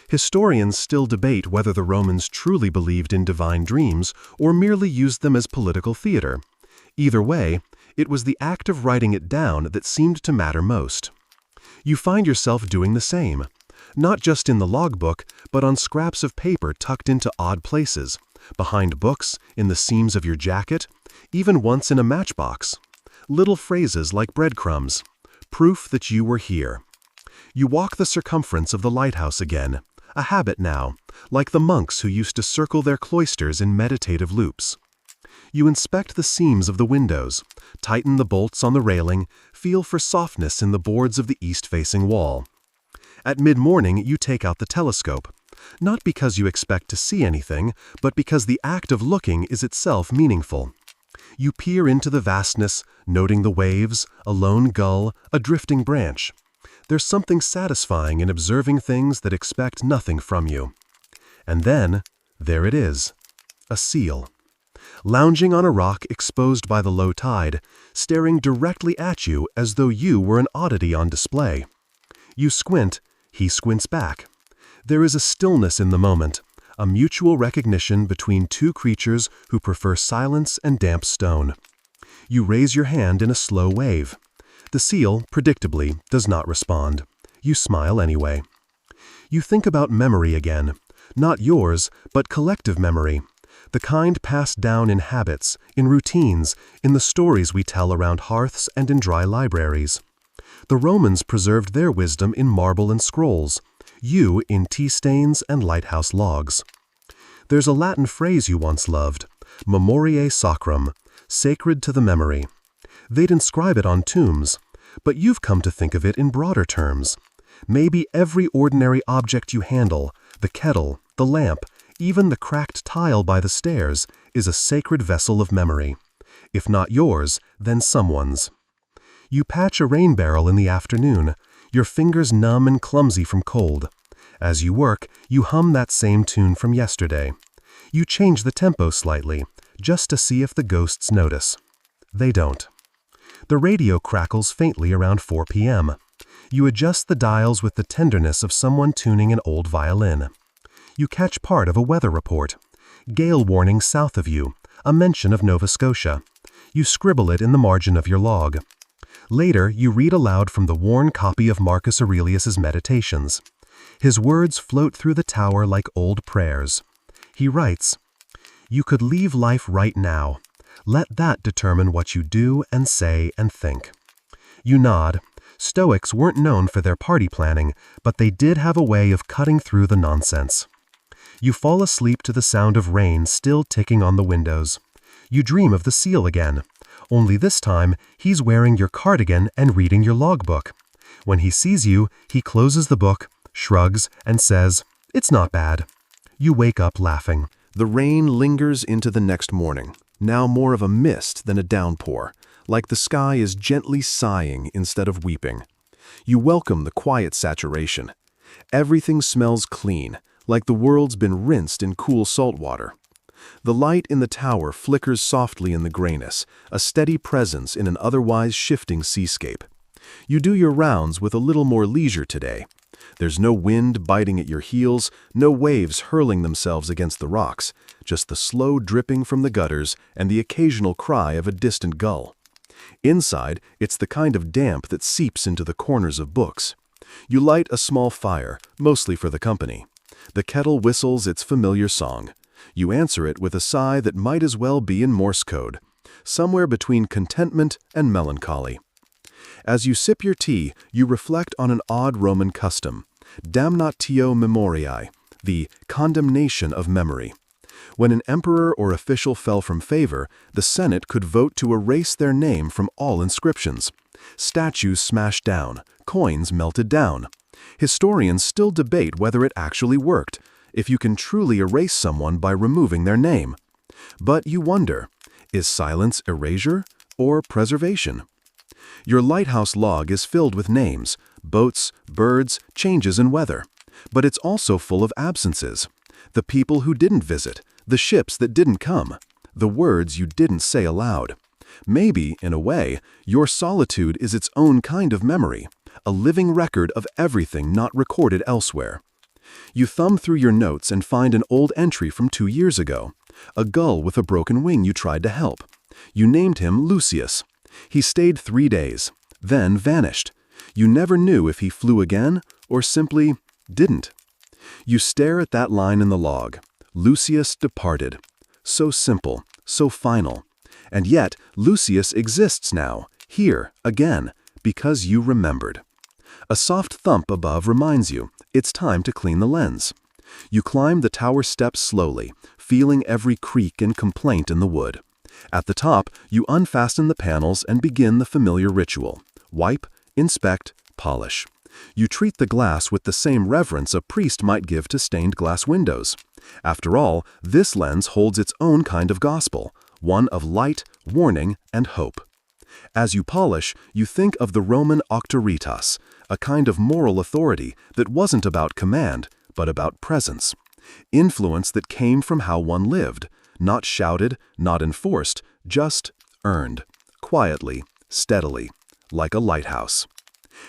Historians still debate whether the Romans truly believed in divine dreams or merely used them as political theater. Either way, it was the act of writing it down that seemed to matter most. You find yourself doing the same, not just in the logbook, but on scraps of paper tucked into odd places, behind books, in the seams of your jacket, even once in a matchbox. Little phrases like breadcrumbs, proof that you were here. You walk the circumference of the lighthouse again, a habit now, like the monks who used to circle their cloisters in meditative loops. You inspect the seams of the windows, tighten the bolts on the railing, feel for softness in the boards of the east-facing wall. At mid-morning, you take out the telescope, not because you expect to see anything, but because the act of looking is itself meaningful. You peer into the vastness, noting the waves, a lone gull, a drifting branch. There's something satisfying in observing things that expect nothing from you. And then, there it is, a seal. Lounging on a rock exposed by the low tide, staring directly at you as though you were an oddity on display. You squint, he squints back. There is a stillness in the moment, a mutual recognition between two creatures who prefer silence and damp stone. You raise your hand in a slow wave. The seal, predictably, does not respond. You smile anyway. You think about memory again, not yours, but collective memory, the kind passed down in habits, in routines, in the stories we tell around hearths and in dry libraries. The Romans preserved their wisdom in marble and scrolls, you in tea stains and lighthouse logs. There's a Latin phrase you once loved, memoriae sacrum, sacred to the memory. They'd inscribe it on tombs, but you've come to think of it in broader terms. Maybe every ordinary object you handle, the kettle, the lamp, even the cracked tile by the stairs, is a sacred vessel of memory. If not yours, then someone's. You patch a rain barrel in the afternoon, your fingers numb and clumsy from cold. As you work, you hum that same tune from yesterday. You change the tempo slightly, just to see if the ghosts notice. They don't. The radio crackles faintly around 4 p.m. You adjust the dials with the tenderness of someone tuning an old violin. You catch part of a weather report. Gale warning south of you, a mention of Nova Scotia. You scribble it in the margin of your log. Later, you read aloud from the worn copy of Marcus Aurelius's Meditations. His words float through the tower like old prayers. He writes, "You could leave life right now. Let that determine what you do and say and think." You nod. Stoics weren't known for their party planning, but they did have a way of cutting through the nonsense. You fall asleep to the sound of rain still ticking on the windows. You dream of the seal again. Only this time, he's wearing your cardigan and reading your logbook. When he sees you, he closes the book, shrugs, and says, "It's not bad." You wake up laughing. The rain lingers into the next morning, now more of a mist than a downpour, like the sky is gently sighing instead of weeping. You welcome the quiet saturation. Everything smells clean, like the world's been rinsed in cool salt water. The light in the tower flickers softly in the grayness, a steady presence in an otherwise shifting seascape. You do your rounds with a little more leisure today. There's no wind biting at your heels, no waves hurling themselves against the rocks, just the slow dripping from the gutters and the occasional cry of a distant gull. Inside, it's the kind of damp that seeps into the corners of books. You light a small fire, mostly for the company. The kettle whistles its familiar song. You answer it with a sigh that might as well be in Morse code, somewhere between contentment and melancholy. As you sip your tea, you reflect on an odd Roman custom, damnatio memoriae, the condemnation of memory. When an emperor or official fell from favor, the Senate could vote to erase their name from all inscriptions. Statues smashed down, coins melted down. Historians still debate whether it actually worked, if you can truly erase someone by removing their name. But you wonder, is silence erasure or preservation? Your lighthouse log is filled with names, boats, birds, changes in weather. But it's also full of absences. The people who didn't visit, the ships that didn't come, the words you didn't say aloud. Maybe, in a way, your solitude is its own kind of memory, a living record of everything not recorded elsewhere. You thumb through your notes and find an old entry from 2 years ago, a gull with a broken wing you tried to help. You named him Lucius. He stayed 3 days, then vanished. You never knew if he flew again or simply didn't. You stare at that line in the log. Lucius departed. So simple, so final. And yet, Lucius exists now, here, again, because you remembered. A soft thump above reminds you, it's time to clean the lens. You climb the tower steps slowly, feeling every creak and complaint in the wood. At the top, you unfasten the panels and begin the familiar ritual. Wipe, inspect, polish. You treat the glass with the same reverence a priest might give to stained glass windows. After all, this lens holds its own kind of gospel, one of light, warning, and hope. As you polish, you think of the Roman auctoritas, a kind of moral authority that wasn't about command, but about presence. Influence that came from how one lived, not shouted, not enforced, just earned, quietly, steadily, like a lighthouse.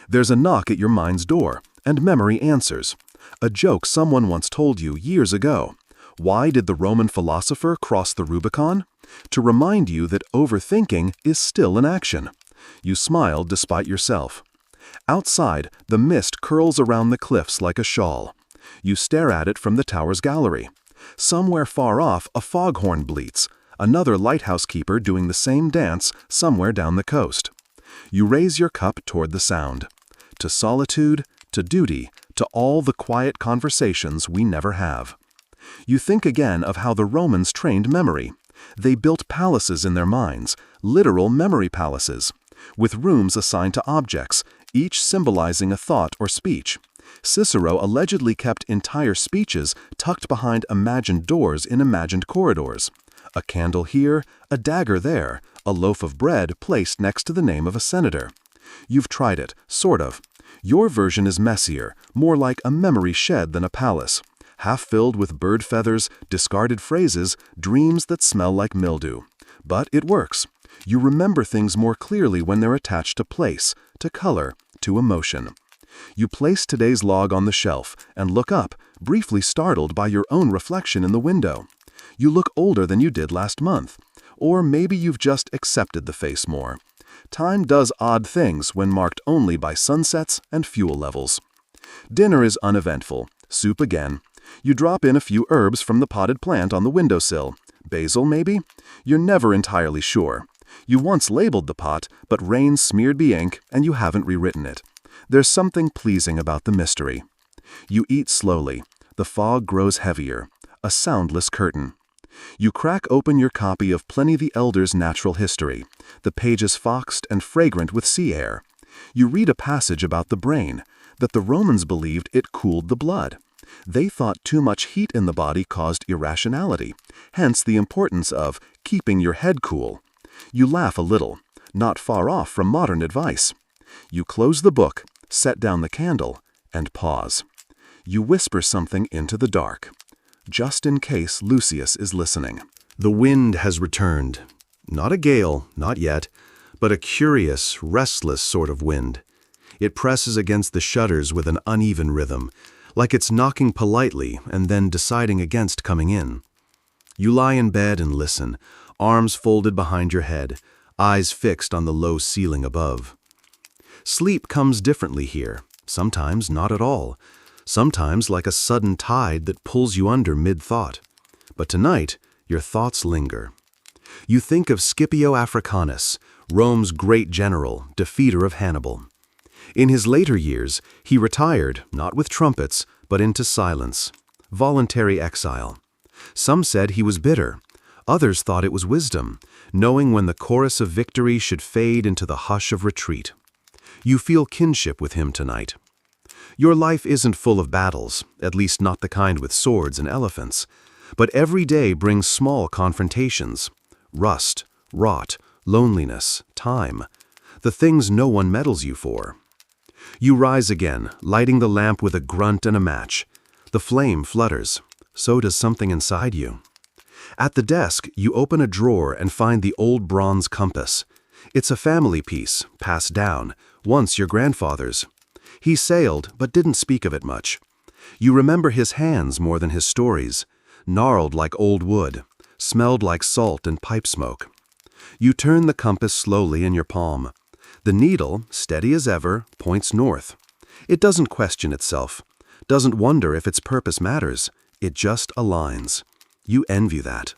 There's a knock at your mind's door, and memory answers. A joke someone once told you years ago. Why did the Roman philosopher cross the Rubicon? To remind you that overthinking is still an action. You smile despite yourself. Outside, the mist curls around the cliffs like a shawl. You stare at it from the tower's gallery. Somewhere far off, a foghorn bleats, another lighthouse keeper doing the same dance somewhere down the coast. You raise your cup toward the sound. To solitude, to duty, to all the quiet conversations we never have. You think again of how the Romans trained memory. They built palaces in their minds, literal memory palaces, with rooms assigned to objects, each symbolizing a thought or speech. Cicero allegedly kept entire speeches tucked behind imagined doors in imagined corridors. A candle here, a dagger there, a loaf of bread placed next to the name of a senator. You've tried it, sort of. Your version is messier, more like a memory shed than a palace, half filled with bird feathers, discarded phrases, dreams that smell like mildew. But it works. You remember things more clearly when they're attached to place, to color, to emotion. You place today's log on the shelf and look up, briefly startled by your own reflection in the window. You look older than you did last month. Or maybe you've just accepted the face more. Time does odd things when marked only by sunsets and fuel levels. Dinner is uneventful. Soup again. You drop in a few herbs from the potted plant on the windowsill. Basil, maybe? You're never entirely sure. You once labeled the pot, but rain smeared the ink and you haven't rewritten it. There's something pleasing about the mystery. You eat slowly. The fog grows heavier. A soundless curtain. You crack open your copy of Pliny the Elder's Natural History, the pages foxed and fragrant with sea air. You read a passage about the brain, that the Romans believed it cooled the blood. They thought too much heat in the body caused irrationality, hence the importance of keeping your head cool. You laugh a little, not far off from modern advice. You close the book, set down the candle, and pause. You whisper something into the dark, just in case Lucius is listening. The wind has returned. Not a gale, not yet, but a curious, restless sort of wind. It presses against the shutters with an uneven rhythm, like it's knocking politely and then deciding against coming in. You lie in bed and listen, arms folded behind your head, eyes fixed on the low ceiling above. Sleep comes differently here, sometimes not at all. Sometimes like a sudden tide that pulls you under mid-thought. But tonight, your thoughts linger. You think of Scipio Africanus, Rome's great general, defeater of Hannibal. In his later years, he retired, not with trumpets, but into silence, voluntary exile. Some said he was bitter. Others thought it was wisdom, knowing when the chorus of victory should fade into the hush of retreat. You feel kinship with him tonight. Your life isn't full of battles, at least not the kind with swords and elephants. But every day brings small confrontations. Rust, rot, loneliness, time. The things no one meddles you for. You rise again, lighting the lamp with a grunt and a match. The flame flutters. So does something inside you. At the desk, you open a drawer and find the old bronze compass. It's a family piece, passed down, once your grandfather's. He sailed, but didn't speak of it much. You remember his hands more than his stories, gnarled like old wood, smelled like salt and pipe smoke. You turn the compass slowly in your palm. The needle, steady as ever, points north. It doesn't question itself, doesn't wonder if its purpose matters. It just aligns. You envy that.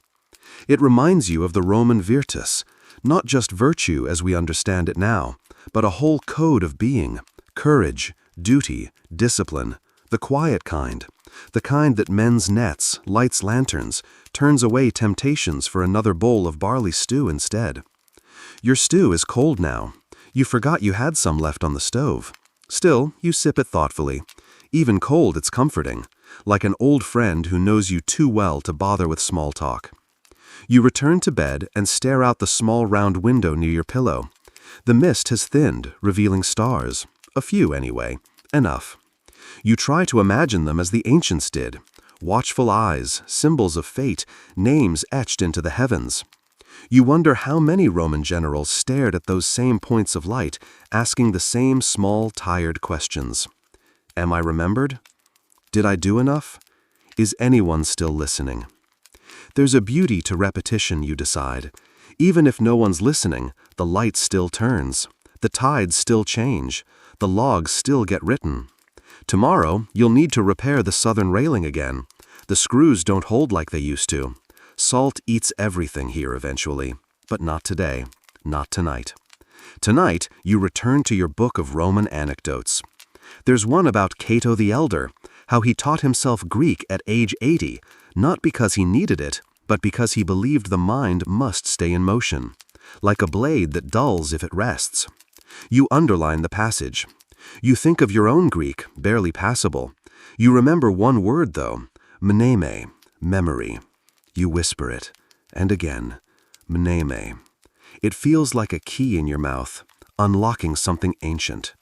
It reminds you of the Roman virtus, not just virtue as we understand it now, but a whole code of being. Courage, duty, discipline, the quiet kind, The kind that mends nets, lights lanterns, turns away temptations for another bowl of barley stew instead. Your stew is cold now. You forgot you had some left on the stove. Still, you sip it thoughtfully. Even cold, it's comforting, like an old friend who knows you too well to bother with small talk. You return to bed and stare out the small round window near your pillow. The mist has thinned, revealing stars. A few, anyway. Enough. You try to imagine them as the ancients did. Watchful eyes, symbols of fate, names etched into the heavens. You wonder how many Roman generals stared at those same points of light, asking the same small, tired questions. Am I remembered? Did I do enough? Is anyone still listening? There's a beauty to repetition, you decide. Even if no one's listening, the light still turns. The tides still change. The logs still get written. Tomorrow, you'll need to repair the southern railing again. The screws don't hold like they used to. Salt eats everything here eventually, but not today, not tonight. Tonight, you return to your book of Roman anecdotes. There's one about Cato the Elder, how he taught himself Greek at age 80, not because he needed it, but because he believed the mind must stay in motion, like a blade that dulls if it rests. You underline the passage. You think of your own Greek, barely passable. You remember one word, though, mneme, memory. You whisper it, and again, mneme. It feels like a key in your mouth, unlocking something ancient.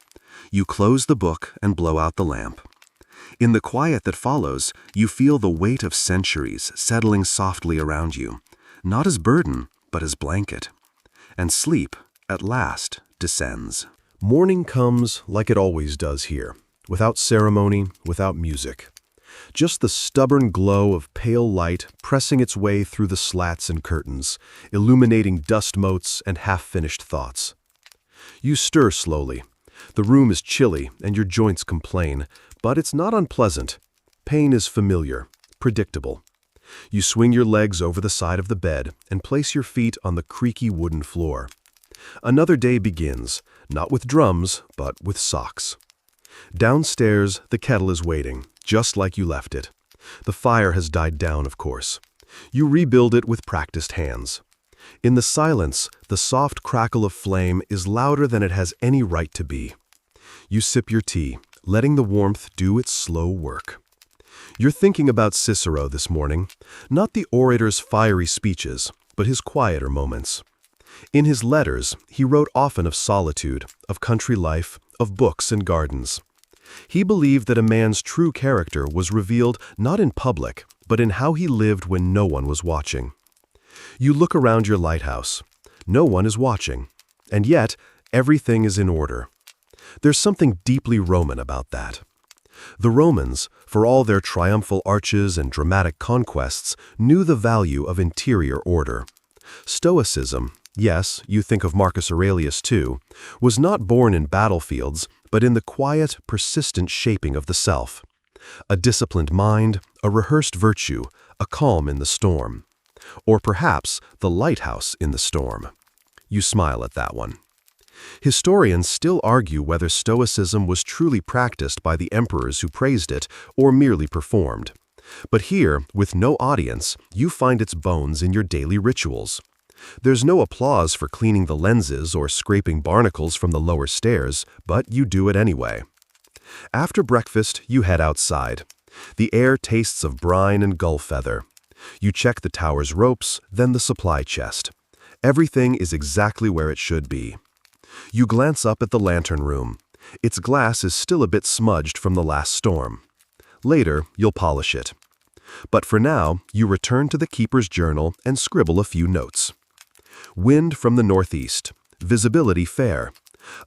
You close the book and blow out the lamp. In the quiet that follows, you feel the weight of centuries settling softly around you, not as burden, but as blanket. And sleep, at last, descends. Morning comes like it always does here, without ceremony, without music. Just the stubborn glow of pale light pressing its way through the slats and curtains, illuminating dust motes and half-finished thoughts. You stir slowly. The room is chilly and your joints complain, but it's not unpleasant. Pain is familiar, predictable. You swing your legs over the side of the bed and place your feet on the creaky wooden floor. Another day begins, not with drums, but with socks. Downstairs, the kettle is waiting, just like you left it. The fire has died down, of course. You rebuild it with practiced hands. In the silence, the soft crackle of flame is louder than it has any right to be. You sip your tea, letting the warmth do its slow work. You're thinking about Cicero this morning, not the orator's fiery speeches, but his quieter moments. In his letters, he wrote often of solitude, of country life, of books and gardens. He believed that a man's true character was revealed not in public, but in how he lived when no one was watching. You look around your lighthouse. No one is watching, and yet everything is in order. There's something deeply Roman about that. The Romans, for all their triumphal arches and dramatic conquests, knew the value of interior order. Stoicism, yes, you think of Marcus Aurelius too, was not born in battlefields, but in the quiet, persistent shaping of the self. A disciplined mind, a rehearsed virtue, a calm in the storm. Or perhaps the lighthouse in the storm. You smile at that one. Historians still argue whether Stoicism was truly practiced by the emperors who praised it or merely performed. But here, with no audience, you find its bones in your daily rituals. There's no applause for cleaning the lenses or scraping barnacles from the lower stairs, but you do it anyway. After breakfast, you head outside. The air tastes of brine and gull feather. You check the tower's ropes, then the supply chest. Everything is exactly where it should be. You glance up at the lantern room. Its glass is still a bit smudged from the last storm. Later, you'll polish it. But for now, you return to the keeper's journal and scribble a few notes. Wind from the northeast. Visibility fair.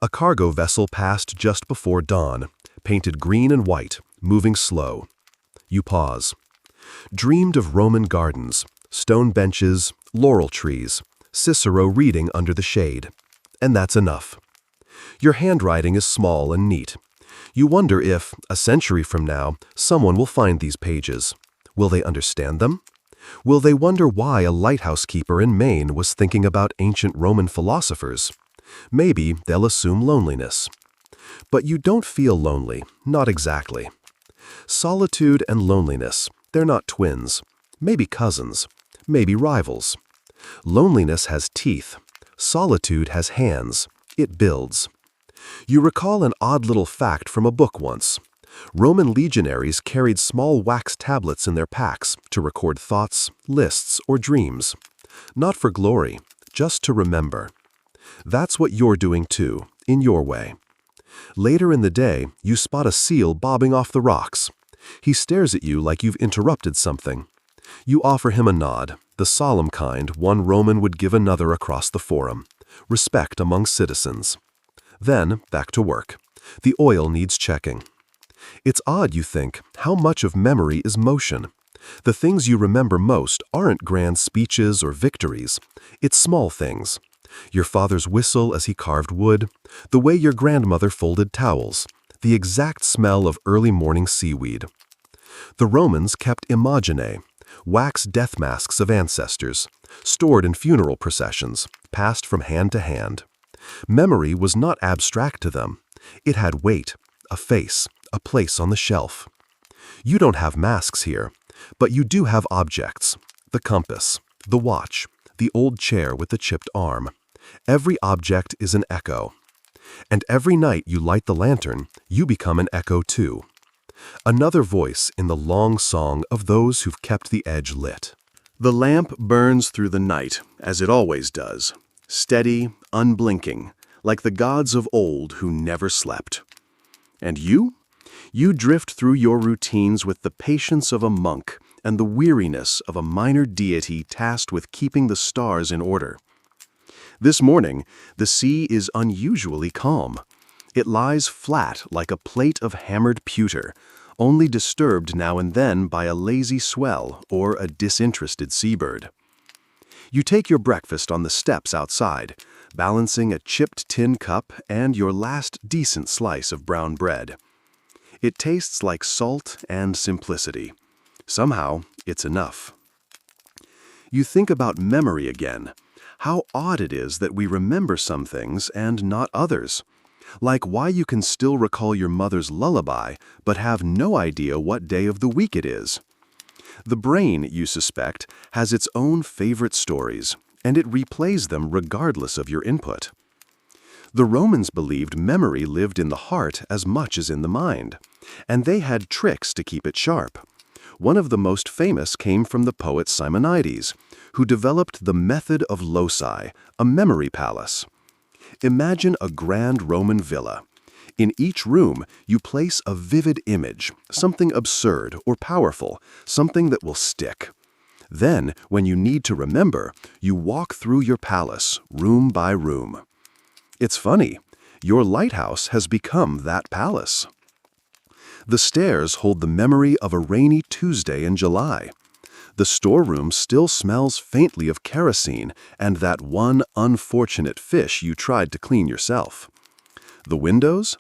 A cargo vessel passed just before dawn, painted green and white, moving slow. You pause. Dreamed of Roman gardens, stone benches, laurel trees, Cicero reading under the shade. And that's enough. Your handwriting is small and neat. You wonder if, a century from now, someone will find these pages. Will they understand them? Will they wonder why a lighthouse keeper in Maine was thinking about ancient Roman philosophers? Maybe they'll assume loneliness. But you don't feel lonely, not exactly. Solitude and loneliness, they're not twins. Maybe cousins. Maybe rivals. Loneliness has teeth. Solitude has hands. It builds. You recall an odd little fact from a book once. Roman legionaries carried small wax tablets in their packs to record thoughts, lists, or dreams. Not for glory, just to remember. That's what you're doing too, in your way. Later in the day, you spot a seal bobbing off the rocks. He stares at you like you've interrupted something. You offer him a nod, the solemn kind one Roman would give another across the forum. Respect among citizens. Then, back to work. The oil needs checking. It's odd, you think, how much of memory is motion. The things you remember most aren't grand speeches or victories. It's small things. Your father's whistle as he carved wood, the way your grandmother folded towels, the exact smell of early morning seaweed. The Romans kept imaginae, wax death masks of ancestors, stored in funeral processions, passed from hand to hand. Memory was not abstract to them. It had weight, a face, a place on the shelf. You don't have masks here, but you do have objects. The compass, the watch, the old chair with the chipped arm. Every object is an echo. And every night you light the lantern, you become an echo too. Another voice in the long song of those who've kept the edge lit. The lamp burns through the night, as it always does. Steady, unblinking, like the gods of old who never slept. And you? You drift through your routines with the patience of a monk and the weariness of a minor deity tasked with keeping the stars in order. This morning, the sea is unusually calm. It lies flat like a plate of hammered pewter, only disturbed now and then by a lazy swell or a disinterested seabird. You take your breakfast on the steps outside, balancing a chipped tin cup and your last decent slice of brown bread. It tastes like salt and simplicity. Somehow, it's enough. You think about memory again. How odd it is that we remember some things and not others. Like why you can still recall your mother's lullaby, but have no idea what day of the week it is. The brain, you suspect, has its own favorite stories, and it replays them regardless of your input. The Romans believed memory lived in the heart as much as in the mind, and they had tricks to keep it sharp. One of the most famous came from the poet Simonides, who developed the method of loci, a memory palace. Imagine a grand Roman villa. In each room, you place a vivid image, something absurd or powerful, something that will stick. Then, when you need to remember, you walk through your palace, room by room. It's funny, your lighthouse has become that palace. The stairs hold the memory of a rainy Tuesday in July. The storeroom still smells faintly of kerosene and that one unfortunate fish you tried to clean yourself. The windows?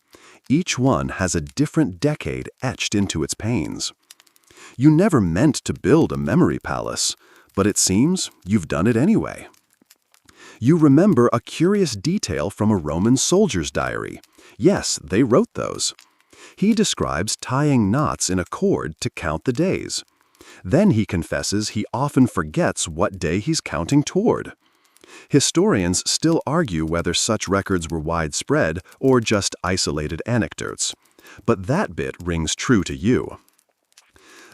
Each one has a different decade etched into its panes. You never meant to build a memory palace, but it seems you've done it anyway. You remember a curious detail from a Roman soldier's diary. Yes, they wrote those. He describes tying knots in a cord to count the days. Then he confesses he often forgets what day he's counting toward. Historians still argue whether such records were widespread or just isolated anecdotes, but that bit rings true to you.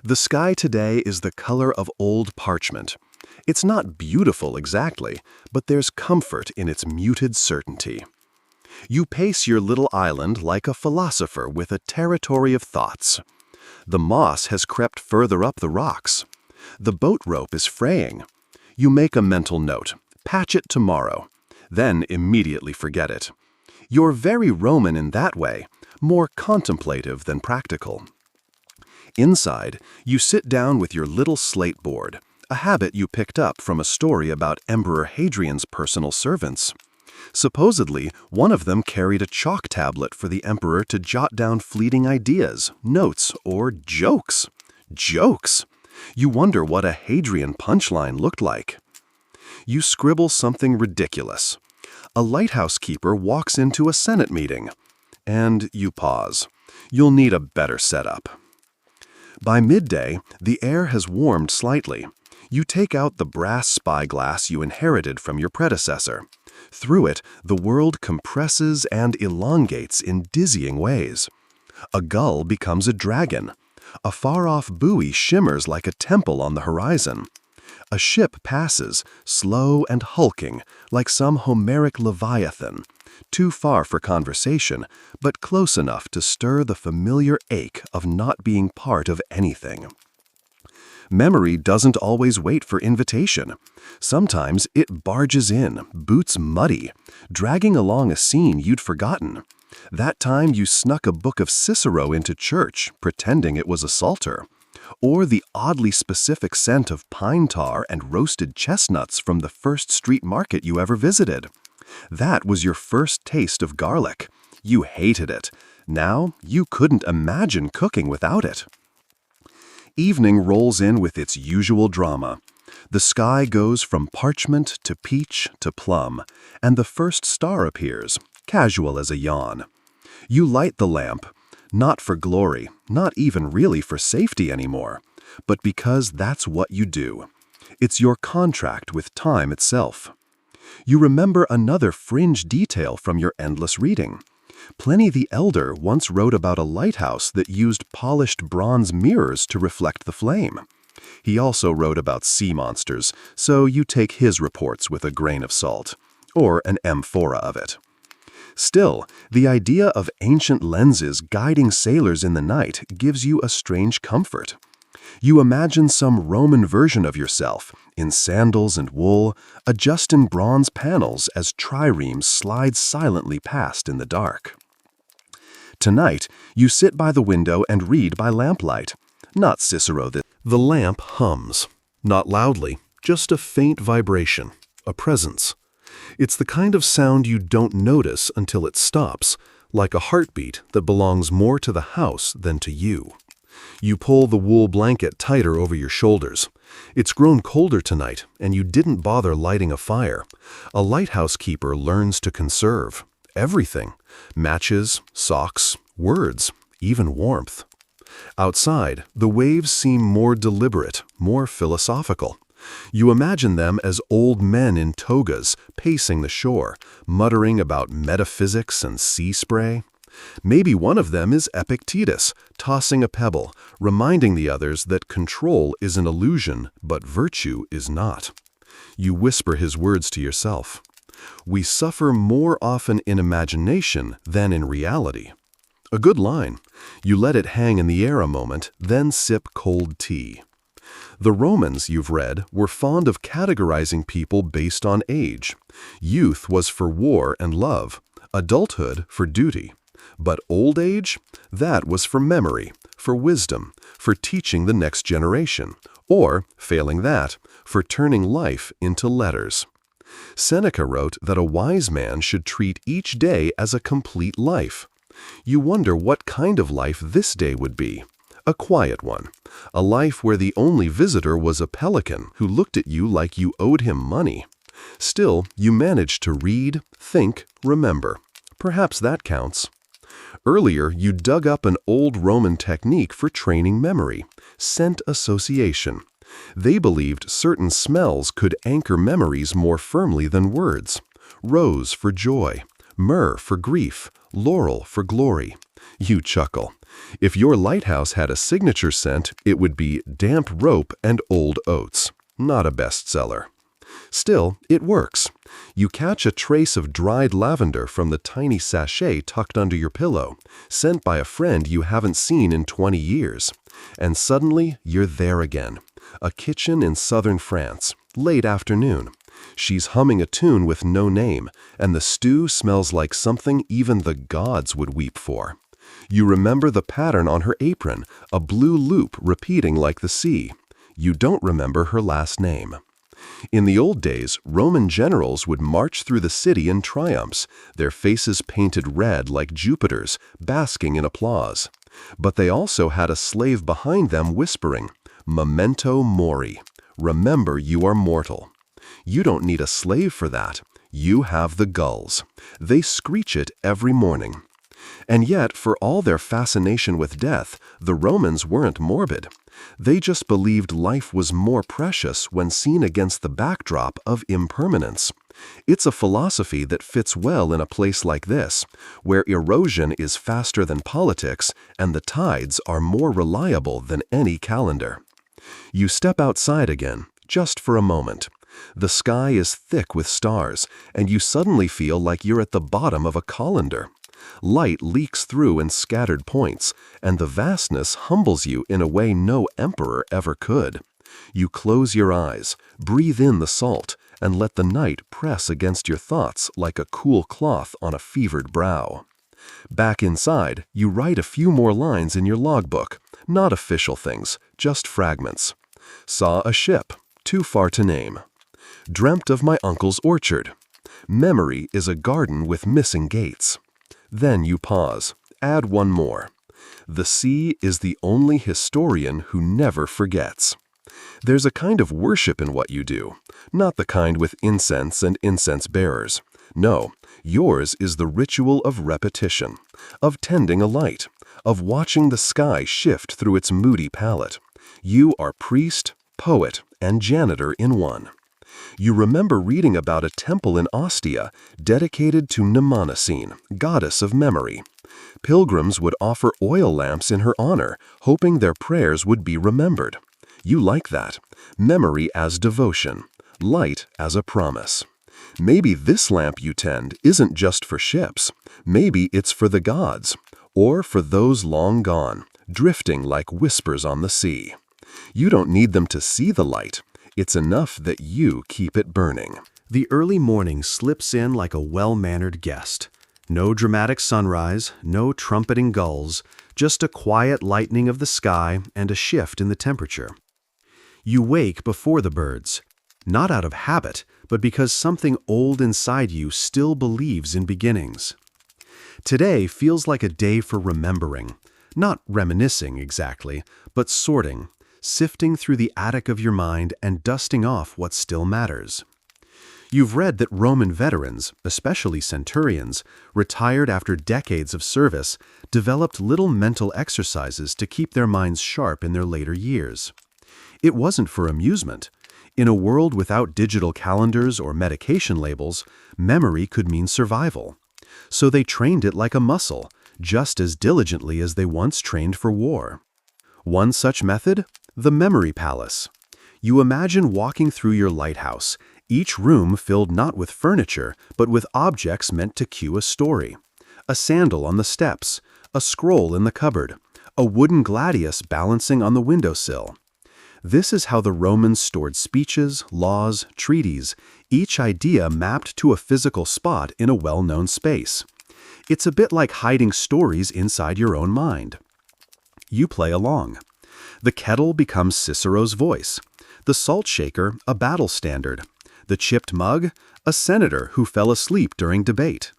The sky today is the color of old parchment. It's not beautiful exactly, but there's comfort in its muted certainty. You pace your little island like a philosopher with a territory of thoughts. The moss has crept further up the rocks. The boat rope is fraying. You make a mental note, patch it tomorrow, then immediately forget it. You're very Roman in that way, more contemplative than practical. Inside, you sit down with your little slate board, a habit you picked up from a story about Emperor Hadrian's personal servants. Supposedly, one of them carried a chalk tablet for the emperor to jot down fleeting ideas, notes, or jokes. Jokes! You wonder what a Hadrian punchline looked like. You scribble something ridiculous. A lighthouse keeper walks into a Senate meeting. And you pause. You'll need a better setup. By midday, the air has warmed slightly. You take out the brass spyglass you inherited from your predecessor. Through it, the world compresses and elongates in dizzying ways. A gull becomes a dragon. A far-off buoy shimmers like a temple on the horizon. A ship passes, slow and hulking, like some Homeric leviathan, too far for conversation, but close enough to stir the familiar ache of not being part of anything. Memory doesn't always wait for invitation. Sometimes it barges in, boots muddy, dragging along a scene you'd forgotten. That time you snuck a book of Cicero into church, pretending it was a psalter. Or the oddly specific scent of pine tar and roasted chestnuts from the first street market you ever visited. That was your first taste of garlic. You hated it. Now you couldn't imagine cooking without it. Evening rolls in with its usual drama. The sky goes from parchment to peach to plum, and the first star appears, casual as a yawn. You light the lamp, not for glory, not even really for safety anymore, but because that's what you do. It's your contract with time itself. You remember another fringe detail from your endless reading. Pliny the Elder once wrote about a lighthouse that used polished bronze mirrors to reflect the flame. He also wrote about sea monsters, so you take his reports with a grain of salt, or an amphora of it. Still, the idea of ancient lenses guiding sailors in the night gives you a strange comfort. You imagine some Roman version of yourself, in sandals and wool, adjusting bronze panels as triremes slide silently past in the dark. Tonight, you sit by the window and read by lamplight. Not Cicero this. The lamp hums. Not loudly, just a faint vibration, a presence. It's the kind of sound you don't notice until it stops, like a heartbeat that belongs more to the house than to you. You pull the wool blanket tighter over your shoulders. It's grown colder tonight, and you didn't bother lighting a fire. A lighthouse keeper learns to conserve everything: matches, socks, words, even warmth. Outside, the waves seem more deliberate, more philosophical. You imagine them as old men in togas pacing the shore, muttering about metaphysics and sea spray. Maybe one of them is Epictetus, tossing a pebble, reminding the others that control is an illusion, but virtue is not. You whisper his words to yourself. We suffer more often in imagination than in reality. A good line. You let it hang in the air a moment, then sip cold tea. The Romans, you've read, were fond of categorizing people based on age. Youth was for war and love, adulthood for duty. But old age? That was for memory, for wisdom, for teaching the next generation, or, failing that, for turning life into letters. Seneca wrote that a wise man should treat each day as a complete life. You wonder what kind of life this day would be. A quiet one. A life where the only visitor was a pelican who looked at you like you owed him money. Still, you managed to read, think, remember. Perhaps that counts. Earlier, you dug up an old Roman technique for training memory: scent association. They believed certain smells could anchor memories more firmly than words. Rose for joy, myrrh for grief, laurel for glory. You chuckle. If your lighthouse had a signature scent, it would be damp rope and old oats. Not a bestseller. Still, it works. You catch a trace of dried lavender from the tiny sachet tucked under your pillow, sent by a friend you haven't seen in 20 years. And suddenly, you're there again. A kitchen in southern France, late afternoon. She's humming a tune with no name, and the stew smells like something even the gods would weep for. You remember the pattern on her apron, a blue loop repeating like the sea. You don't remember her last name. In the old days, Roman generals would march through the city in triumphs, their faces painted red like Jupiter's, basking in applause. But they also had a slave behind them whispering, "Memento mori." Remember you are mortal. You don't need a slave for that. You have the gulls. They screech it every morning. And yet, for all their fascination with death, the Romans weren't morbid. They just believed life was more precious when seen against the backdrop of impermanence. It's a philosophy that fits well in a place like this, where erosion is faster than politics and the tides are more reliable than any calendar. You step outside again, just for a moment. The sky is thick with stars, and you suddenly feel like you're at the bottom of a colander. Light leaks through in scattered points, and the vastness humbles you in a way no emperor ever could. You close your eyes, breathe in the salt, and let the night press against your thoughts like a cool cloth on a fevered brow. Back inside, you write a few more lines in your logbook, not official things, just fragments. Saw a ship, too far to name. Dreamt of my uncle's orchard. Memory is a garden with missing gates. Then you pause, add one more. The sea is the only historian who never forgets. There's a kind of worship in what you do, not the kind with incense and incense bearers. No, yours is the ritual of repetition, of tending a light, of watching the sky shift through its moody palette. You are priest, poet, and janitor in one. You remember reading about a temple in Ostia dedicated to Mnemosyne, goddess of memory. Pilgrims would offer oil lamps in her honor, hoping their prayers would be remembered. You like that. Memory as devotion, light as a promise. Maybe this lamp you tend isn't just for ships. Maybe it's for the gods, or for those long gone, drifting like whispers on the sea. You don't need them to see the light. It's enough that you keep it burning. The early morning slips in like a well-mannered guest. No dramatic sunrise, no trumpeting gulls, just a quiet lightening of the sky and a shift in the temperature. You wake before the birds, not out of habit, but because something old inside you still believes in beginnings. Today feels like a day for remembering, not reminiscing exactly, but sorting, sifting through the attic of your mind and dusting off what still matters. You've read that Roman veterans, especially centurions, retired after decades of service, developed little mental exercises to keep their minds sharp in their later years. It wasn't for amusement. In a world without digital calendars or medication labels, memory could mean survival. So they trained it like a muscle, just as diligently as they once trained for war. One such method? The Memory Palace. You imagine walking through your lighthouse, each room filled not with furniture, but with objects meant to cue a story. A sandal on the steps, a scroll in the cupboard, a wooden gladius balancing on the windowsill. This is how the Romans stored speeches, laws, treaties, each idea mapped to a physical spot in a well-known space. It's a bit like hiding stories inside your own mind. You play along. The kettle becomes Cicero's voice, the salt shaker a battle standard, the chipped mug a senator who fell asleep during debate.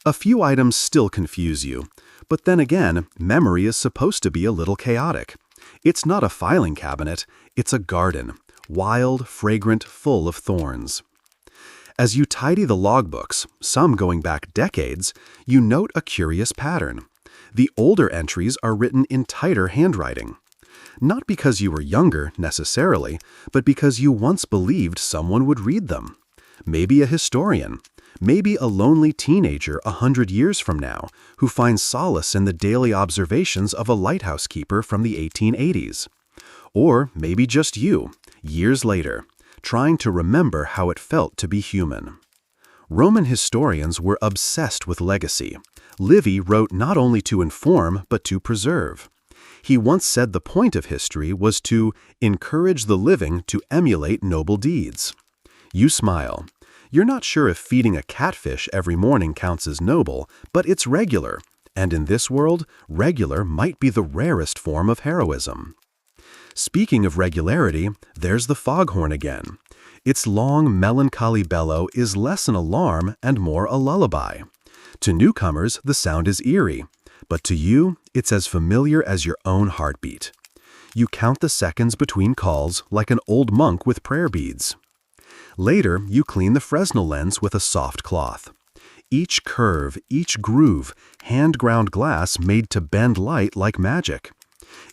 A few items still confuse you, but then again, memory is supposed to be a little chaotic. It's not a filing cabinet, it's a garden, wild, fragrant, full of thorns. As you tidy the logbooks, some going back decades, you note a curious pattern. The older entries are written in tighter handwriting. Not because you were younger, necessarily, but because you once believed someone would read them. Maybe a historian. Maybe a lonely teenager 100 years from now who finds solace in the daily observations of a lighthouse keeper from the 1880s. Or maybe just you, years later, trying to remember how it felt to be human. Roman historians were obsessed with legacy. Livy wrote not only to inform, but to preserve. He once said the point of history was to encourage the living to emulate noble deeds. You smile. You're not sure if feeding a catfish every morning counts as noble, but it's regular, and in this world, regular might be the rarest form of heroism. Speaking of regularity, there's the foghorn again. Its long, melancholy bellow is less an alarm and more a lullaby. To newcomers, the sound is eerie, but to you, it's as familiar as your own heartbeat. You count the seconds between calls like an old monk with prayer beads. Later, you clean the Fresnel lens with a soft cloth. Each curve, each groove, hand-ground glass made to bend light like magic.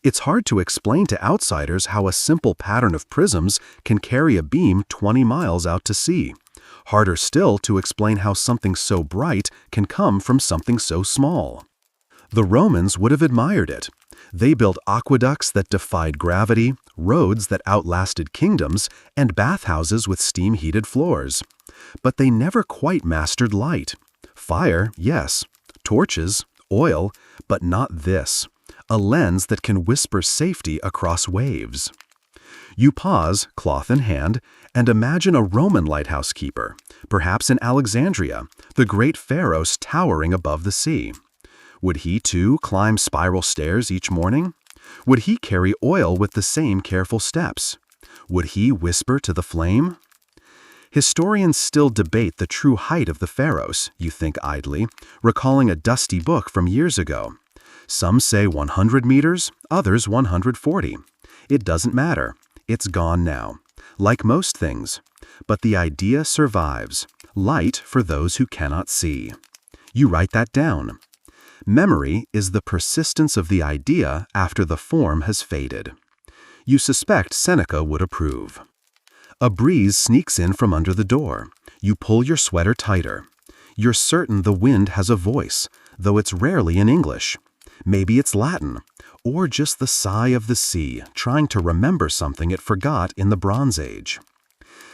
It's hard to explain to outsiders how a simple pattern of prisms can carry a beam 20 miles out to sea. Harder still to explain how something so bright can come from something so small. The Romans would have admired it. They built aqueducts that defied gravity, roads that outlasted kingdoms, and bathhouses with steam-heated floors. But they never quite mastered light. Fire, yes. Torches, oil, but not this. A lens that can whisper safety across waves. You pause, cloth in hand, and imagine a Roman lighthouse keeper, perhaps in Alexandria, the great Pharos towering above the sea. Would he, too, climb spiral stairs each morning? Would he carry oil with the same careful steps? Would he whisper to the flame? Historians still debate the true height of the Pharos, you think idly, recalling a dusty book from years ago. Some say 100 meters, others 140. It doesn't matter. It's gone now. Like most things. But the idea survives. Light for those who cannot see. You write that down. Memory is the persistence of the idea after the form has faded. You suspect Seneca would approve. A breeze sneaks in from under the door. You pull your sweater tighter. You're certain the wind has a voice, though it's rarely in English. Maybe it's Latin, or just the sigh of the sea trying to remember something it forgot in the Bronze Age.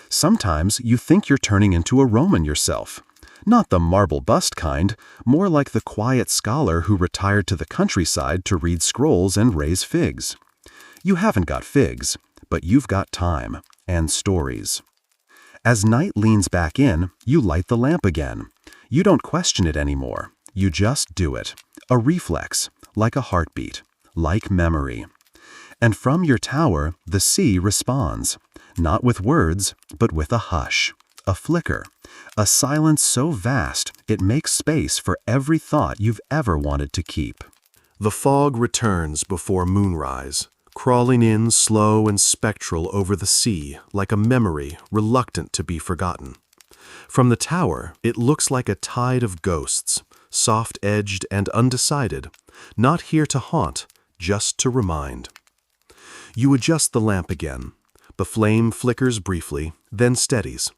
Sometimes you think you're turning into a Roman yourself. Not the marble bust kind, more like the quiet scholar who retired to the countryside to read scrolls and raise figs. You haven't got figs, but you've got time and stories. As night leans back in, you light the lamp again. You don't question it anymore. You just do it. A reflex, like a heartbeat, like memory. And from your tower, the sea responds, not with words, but with a hush, a flicker, a silence so vast it makes space for every thought you've ever wanted to keep. The fog returns before moonrise, crawling in slow and spectral over the sea like a memory reluctant to be forgotten. From the tower, it looks like a tide of ghosts, soft-edged and undecided, not here to haunt, just to remind. You adjust the lamp again. The flame flickers briefly, then steadies.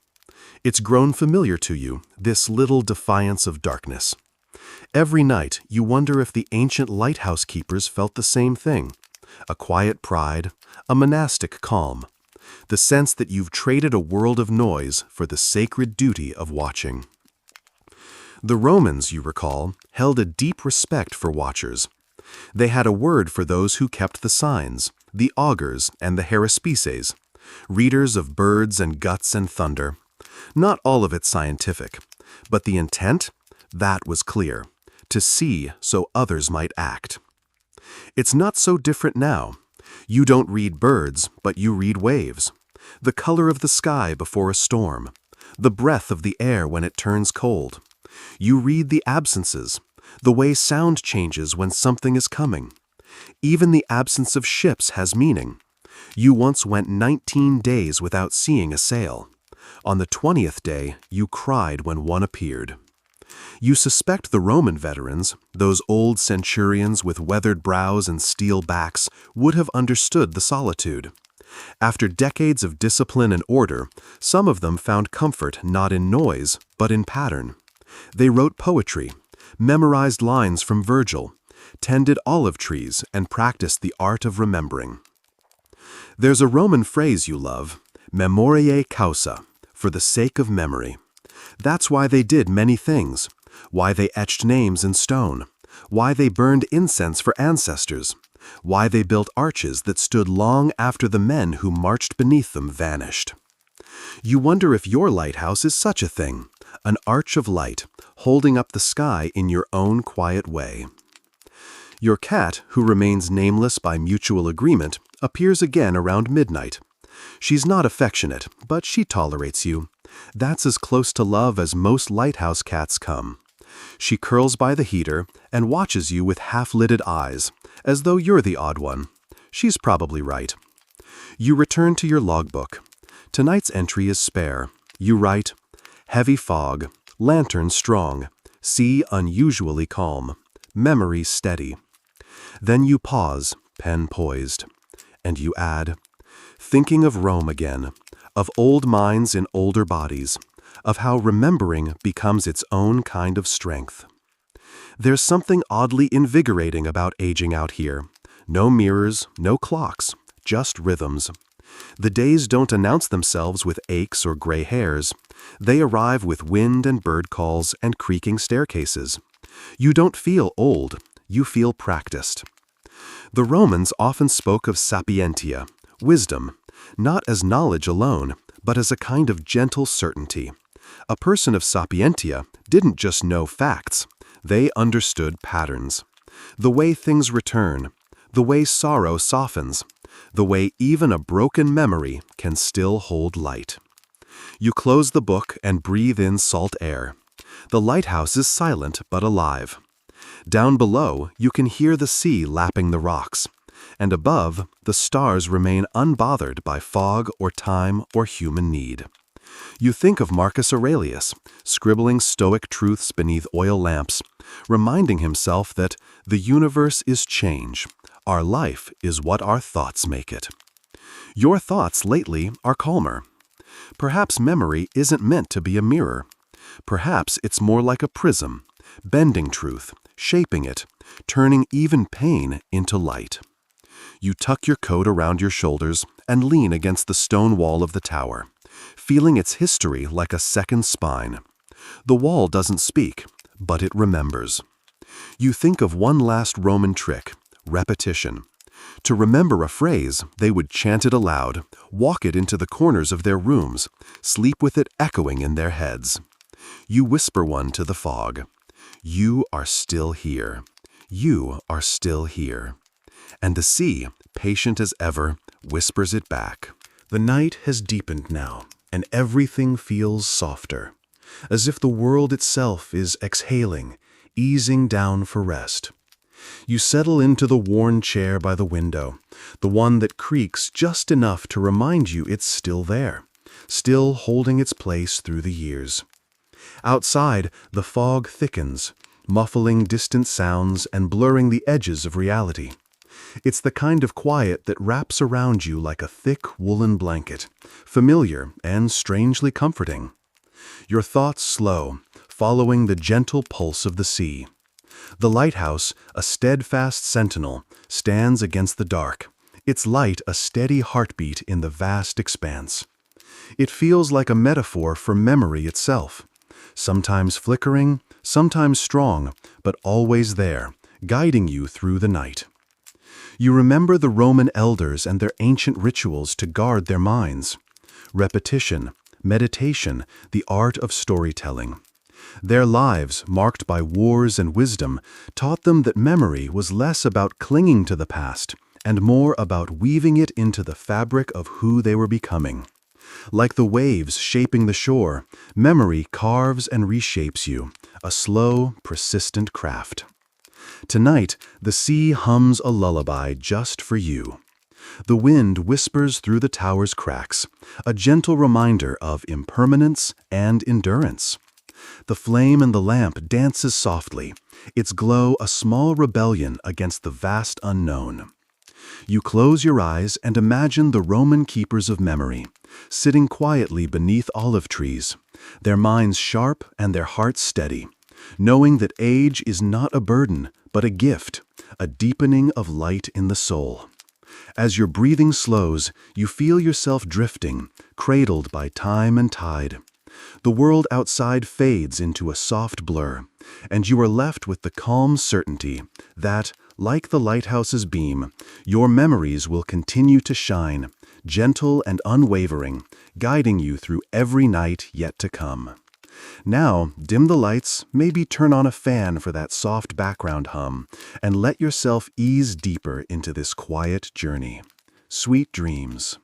It's grown familiar to you, this little defiance of darkness. Every night, you wonder if the ancient lighthouse keepers felt the same thing. A quiet pride, a monastic calm. The sense that you've traded a world of noise for the sacred duty of watching. The Romans, you recall, held a deep respect for watchers. They had a word for those who kept the signs, the augurs and the haruspices, readers of birds and guts and thunder. Not all of it scientific, but the intent, that was clear, to see so others might act. It's not so different now. You don't read birds, but you read waves. The color of the sky before a storm. The breath of the air when it turns cold. You read the absences, the way sound changes when something is coming. Even the absence of ships has meaning. You once went 19 days without seeing a sail. On the 20th day, you cried when one appeared. You suspect the Roman veterans, those old centurions with weathered brows and steel backs, would have understood the solitude. After decades of discipline and order, some of them found comfort not in noise, but in pattern. They wrote poetry, memorized lines from Virgil, tended olive trees, and practiced the art of remembering. There's a Roman phrase you love, memoriae causa, for the sake of memory. That's why they did many things, why they etched names in stone, why they burned incense for ancestors, why they built arches that stood long after the men who marched beneath them vanished. You wonder if your lighthouse is such a thing, an arch of light, holding up the sky in your own quiet way. Your cat, who remains nameless by mutual agreement, appears again around midnight. She's not affectionate, but she tolerates you. That's as close to love as most lighthouse cats come. She curls by the heater and watches you with half-lidded eyes, as though you're the odd one. She's probably right. You return to your logbook. Tonight's entry is spare. You write, heavy fog, Lantern strong, sea unusually calm, memory steady. Then you pause, pen poised, and you add, thinking of Rome again, of old minds in older bodies, of how remembering becomes its own kind of strength. There's something oddly invigorating about aging out here. No mirrors, no clocks, just rhythms. The days don't announce themselves with aches or gray hairs. They arrive with wind and bird calls and creaking staircases. You don't feel old, you feel practiced. The Romans often spoke of sapientia, wisdom, not as knowledge alone, but as a kind of gentle certainty. A person of sapientia didn't just know facts, they understood patterns. The way things return, the way sorrow softens, the way even a broken memory can still hold light. You close the book and breathe in salt air. The lighthouse is silent but alive. Down below, you can hear the sea lapping the rocks, and above, the stars remain unbothered by fog or time or human need. You think of Marcus Aurelius, scribbling stoic truths beneath oil lamps, reminding himself that the universe is change, our life is what our thoughts make it. Your thoughts lately are calmer. Perhaps memory isn't meant to be a mirror. Perhaps it's more like a prism, bending truth, shaping it, turning even pain into light. You tuck your coat around your shoulders and lean against the stone wall of the tower, feeling its history like a second spine. The wall doesn't speak, but it remembers. You think of one last Roman trick, repetition. To remember a phrase, they would chant it aloud, walk it into the corners of their rooms, sleep with it echoing in their heads. You whisper one to the fog. You are still here. You are still here. And the sea, patient as ever, whispers it back. The night has deepened now, and everything feels softer, as if the world itself is exhaling, easing down for rest. You settle into the worn chair by the window, the one that creaks just enough to remind you it's still there, still holding its place through the years. Outside, the fog thickens, muffling distant sounds and blurring the edges of reality. It's the kind of quiet that wraps around you like a thick woolen blanket, familiar and strangely comforting. Your thoughts slow, following the gentle pulse of the sea. The lighthouse, a steadfast sentinel, stands against the dark, its light a steady heartbeat in the vast expanse. It feels like a metaphor for memory itself, sometimes flickering, sometimes strong, but always there, guiding you through the night. You remember the Roman elders and their ancient rituals to guard their minds. Repetition, meditation, the art of storytelling. Their lives, marked by wars and wisdom, taught them that memory was less about clinging to the past and more about weaving it into the fabric of who they were becoming. Like the waves shaping the shore, memory carves and reshapes you, a slow, persistent craft. Tonight, the sea hums a lullaby just for you. The wind whispers through the tower's cracks, a gentle reminder of impermanence and endurance. The flame in the lamp dances softly, its glow a small rebellion against the vast unknown. You close your eyes and imagine the Roman keepers of memory, sitting quietly beneath olive trees, their minds sharp and their hearts steady, knowing that age is not a burden, but a gift, a deepening of light in the soul. As your breathing slows, you feel yourself drifting, cradled by time and tide. The world outside fades into a soft blur, and you are left with the calm certainty that, like the lighthouse's beam, your memories will continue to shine, gentle and unwavering, guiding you through every night yet to come. Now, dim the lights, maybe turn on a fan for that soft background hum, and let yourself ease deeper into this quiet journey. Sweet dreams.